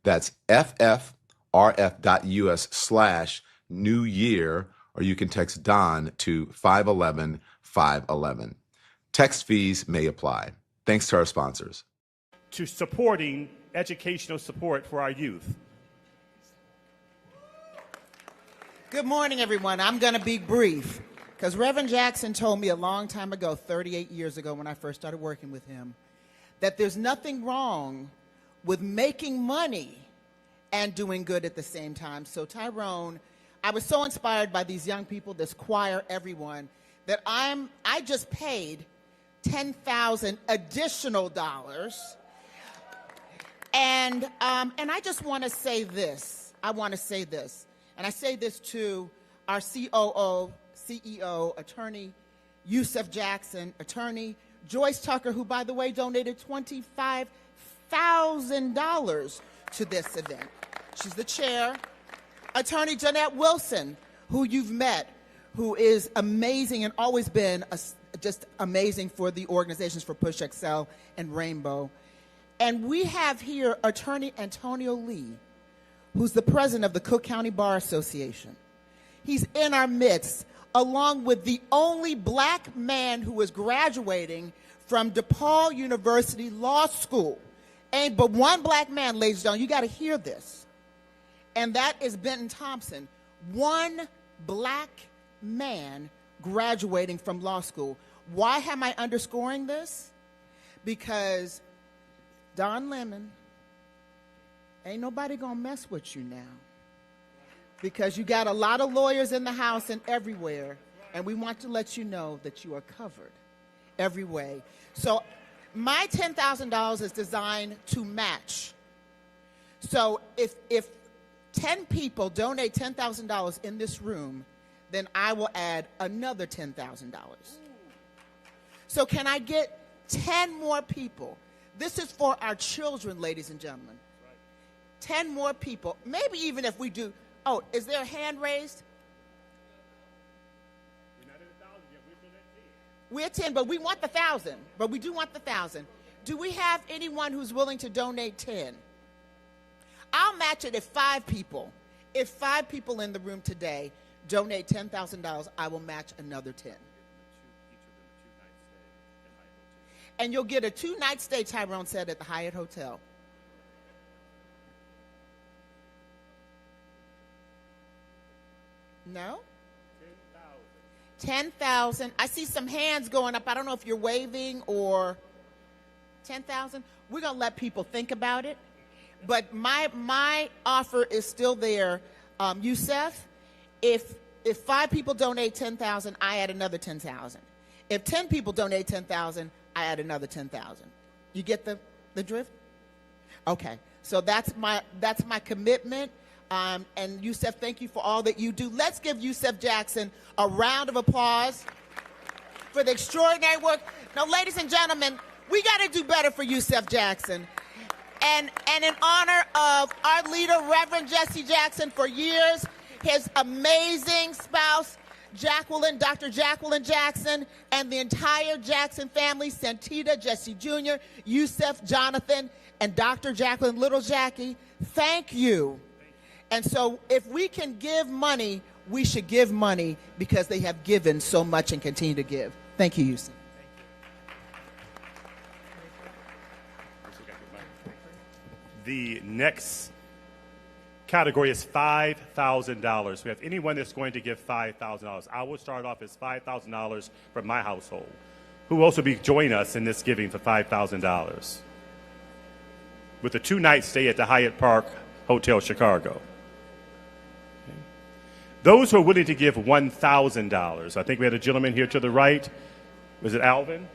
Speaker 1: that's ffrf.us/New Year, or you can text DON to 511-511. Text fees may apply. Thanks to our sponsors.
Speaker 2: To supporting educational support for our youth.
Speaker 5: Good morning, everyone. I'm going to be brief. Because Reverend Jackson told me a long time ago, 38 years ago when I first started working with him, that there's nothing wrong with making money and doing good at the same time. So Tyrone, I was so inspired by these young people, this choir, everyone, that I just paid $10,000 additional dollars. And I just want to say this. And I say this to our COO, CEO, attorney Yousef Jackson, attorney Joyce Tucker, who, by the way, donated $25,000 to this event. She's the chair. Attorney Jeanette Wilson, who you've met, who is amazing and always been just amazing for the organizations for Push Excel and Rainbow. And we have here attorney Antonio Lee, who's the president of the Cook County Bar Association. He's in our midst, along with the only black man who is graduating from DePaul University Law School. Ain't but one black man, ladies and gentlemen, you got to hear this. And that is Benton Thompson. One black man graduating from law school. Why am I underscoring this? Because Don Lemon, ain't nobody gonna mess with you now. Because you got a lot of lawyers in the house and everywhere, and we want to let you know that you are covered every way. So my $10,000 is designed to match. So if 10 people donate $10,000 in this room, then I will add another $10,000. So can I get 10 more people? This is for our children, ladies and gentlemen. 10 more people, maybe even if we do. Oh, is there a hand raised? We're at 10, but we want the 1,000. But we do want the 1,000. Do we have anyone who's willing to donate 10? I'll match it if 5 people. If 5 people in the room today donate $10,000, I will match another 10. And you'll get a 2-night stay, Tyrone said, at the Hyatt Hotel. No? 10,000. I see some hands going up. I don't know if you're waving or 10,000. We're going to let people think about it. But my offer is still there. Yousef, if 5 people donate 10,000, I add another 10,000. If 10 people donate 10,000, I add another 10,000. You get the drift? Okay. So that's my commitment. And Yousef, thank you for all that you do. Let's give Yousef Jackson a round of applause for the extraordinary work. Now, ladies and gentlemen, we got to do better for Yousef Jackson. And in honor of our leader, Reverend Jesse Jackson, for years, his amazing spouse, Dr. Jacqueline Jackson, and the entire Jackson family, Santita, Jesse Jr., Yousef, Jonathan, and Dr. Jacqueline, Little Jackie, thank you. And so if we can give money, we should give money because they have given so much and continue to give. Thank you, Yousef.
Speaker 2: The next category is $5,000. We have anyone that's going to give $5,000. I will start off as $5,000 from my household. Who will also be joining us in this giving for $5,000 with a 2-night stay at the Hyatt Park Hotel Chicago. Okay. Those who are willing to give $1,000. I think we had a gentleman here to the right. Was it Alvin?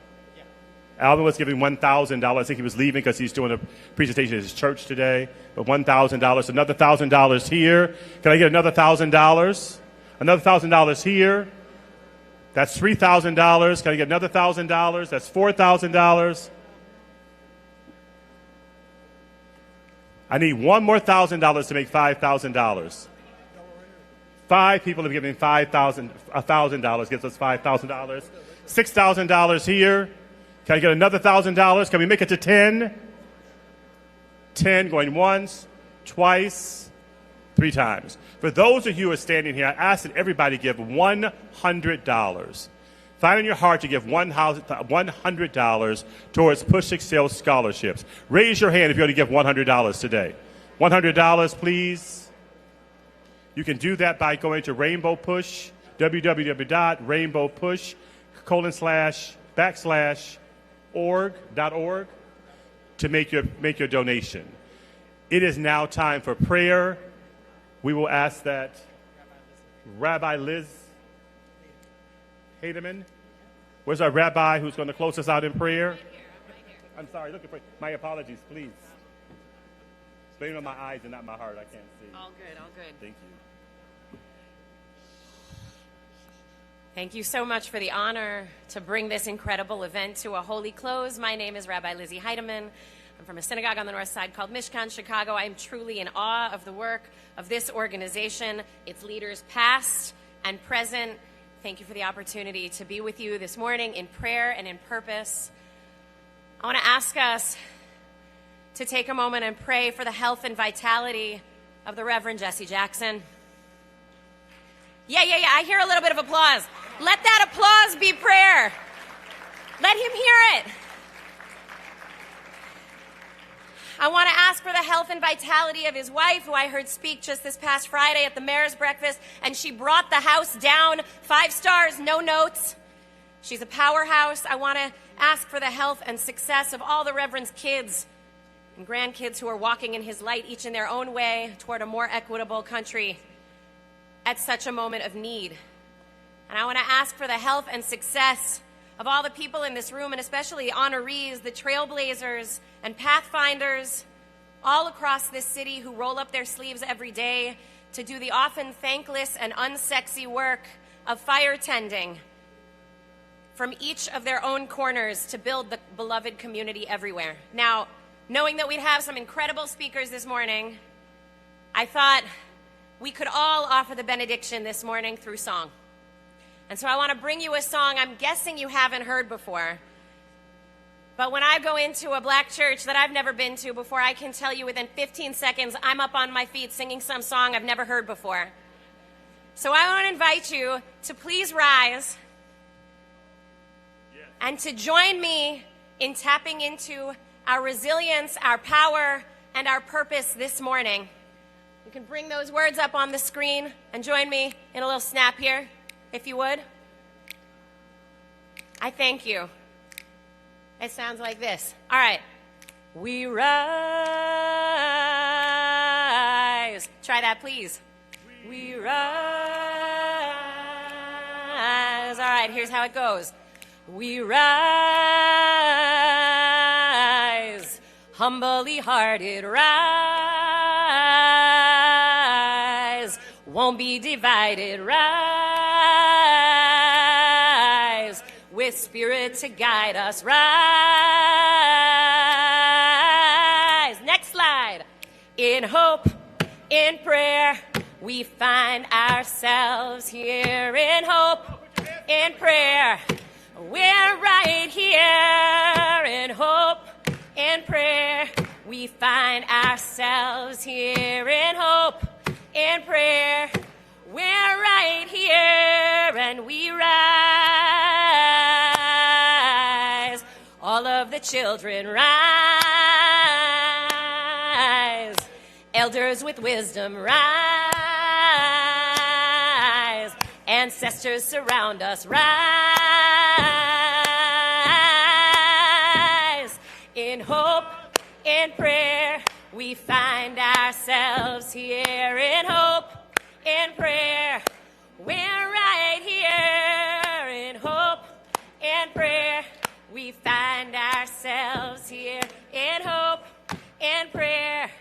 Speaker 2: Alvin was giving $1,000. I think he was leaving because he's doing a presentation at his church today. But $1,000, another $1,000 here. Can I get another $1,000? Another $1,000 here. That's $3,000. Can I get another $1,000? That's $4,000. I need one more $1,000 to make $5,000. 5 people have given $1,000 gives us $5,000. $6,000 here. Can I get another $1,000? Can we make it to 10? 10 going once, twice, 3 times. For those of you who are standing here, I ask that everybody give $100. Find in your heart to give $100 towards Push Excel scholarships. Raise your hand if you're going to give $100 today. $100, please. You can do that by going to Rainbow Push, www.rainbowpush.org to make your donation. It is now time for prayer. We will ask that Rabbi Liz Hademan, where's our rabbi who's going to close us out in prayer? I'm sorry, looking for my apologies, please. Blame on my eyes and not my heart. I can't see.
Speaker 6: All good, all good.
Speaker 2: Thank you.
Speaker 6: Thank you so much for the honor to bring this incredible event to a holy close. My name is Rabbi Lizzie Heidemann. I'm from a synagogue on the north side called Mishkan, Chicago. I am truly in awe of the work of this organization, its leaders past and present. Thank you for the opportunity to be with you this morning in prayer and in purpose. I want to ask us to take a moment and pray for the health and vitality of the Reverend Jesse Jackson. Yeah, I hear a little bit of applause. Let that applause be prayer. Let him hear it. I want to ask for the health and vitality of his wife, who I heard speak just this past Friday at the mayor's breakfast, and she brought the house down 5 stars, no notes. She's a powerhouse. I want to ask for the health and success of all the Reverend's kids and grandkids who are walking in his light, each in their own way, toward a more equitable country at such a moment of need. And I want to ask for the health and success of all the people in this room, and especially honorees, the trailblazers and pathfinders all across this city who roll up their sleeves every day to do the often thankless and unsexy work of fire tending from each of their own corners to build the beloved community everywhere. Now, knowing that we'd have some incredible speakers this morning, I thought we could all offer the benediction this morning through song. And so I want to bring you a song I'm guessing you haven't heard before. But when I go into a black church that I've never been to before, I can tell you within 15 seconds, I'm up on my feet singing some song I've never heard before. So I want to invite you to please rise and to join me in tapping into our resilience, our power, and our purpose this morning. You can bring those words up on the screen and join me in a little snap here, if you would. I thank you. It sounds like this. All right. We rise. Try that, please. We rise. All right, here's how it goes. We rise, humbly hearted rise. won't be divided. Rise with spirit to guide us. Rise. Next slide. In hope, in prayer, we find ourselves here. In hope, in prayer, we're right here. In hope, in prayer, we find ourselves here. In hope, in prayer, we're right here, and we rise. All of the children rise. Elders with wisdom rise. Ancestors surround us. Rise. In hope, in prayer, we find ourselves here. In hope, in prayer, we're right here. In hope, in prayer, we find ourselves here. In hope, in prayer,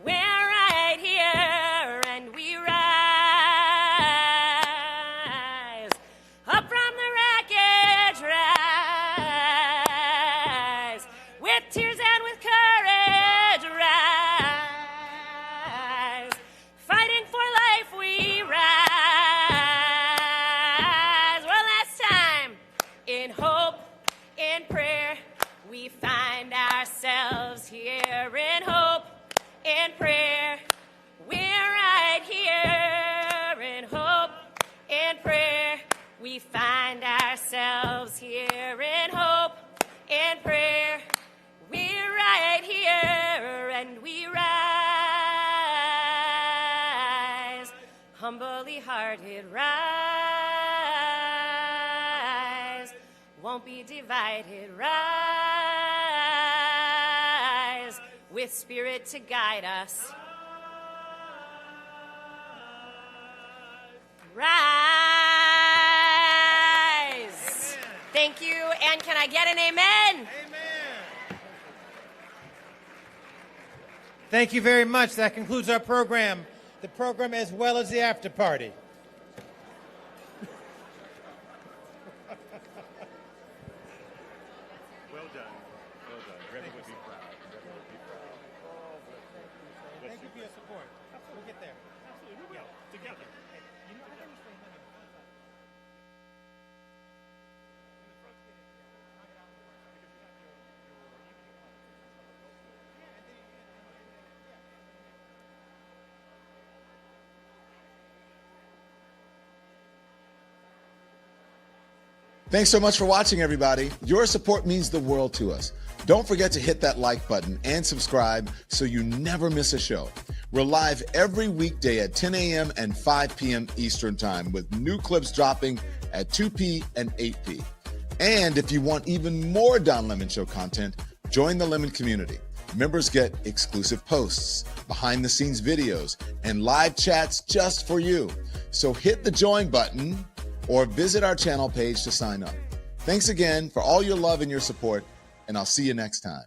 Speaker 6: we're right here, and we rise. Up from the wreckage, rise. With tears and with courage, rise. Fighting for life, we rise. One last time. In hope, in prayer, we find ourselves here. In hope, in prayer, we're right here. In hope, in prayer, we find ourselves here. In hope, in prayer, we're right here, and we rise. Humbly hearted, rise. Won't be divided, rise. With spirit to guide us. Rise. Thank you, and can I get an amen?
Speaker 3: Thank you very much. That concludes our program, the program as well as the after party.
Speaker 2: Well done. Well done. Reverend would be proud. Reverend would be proud.
Speaker 3: Thank you for your support. We'll get there.
Speaker 2: Absolutely. We will. Together.
Speaker 1: Thanks so much for watching, everybody. Your support means the world to us. Don't forget to hit that like button and subscribe so you never miss a show. We're live every weekday at 10 a.m. and 5 p.m. Eastern Time with new clips dropping at 2 p. and 8 p. And if you want even more Don Lemon Show content, join the Lemon community. Members get exclusive posts, behind-the-scenes videos, and live chats just for you. So hit the join button or visit our channel page to sign up. Thanks again for all your love and your support, and I'll see you next time.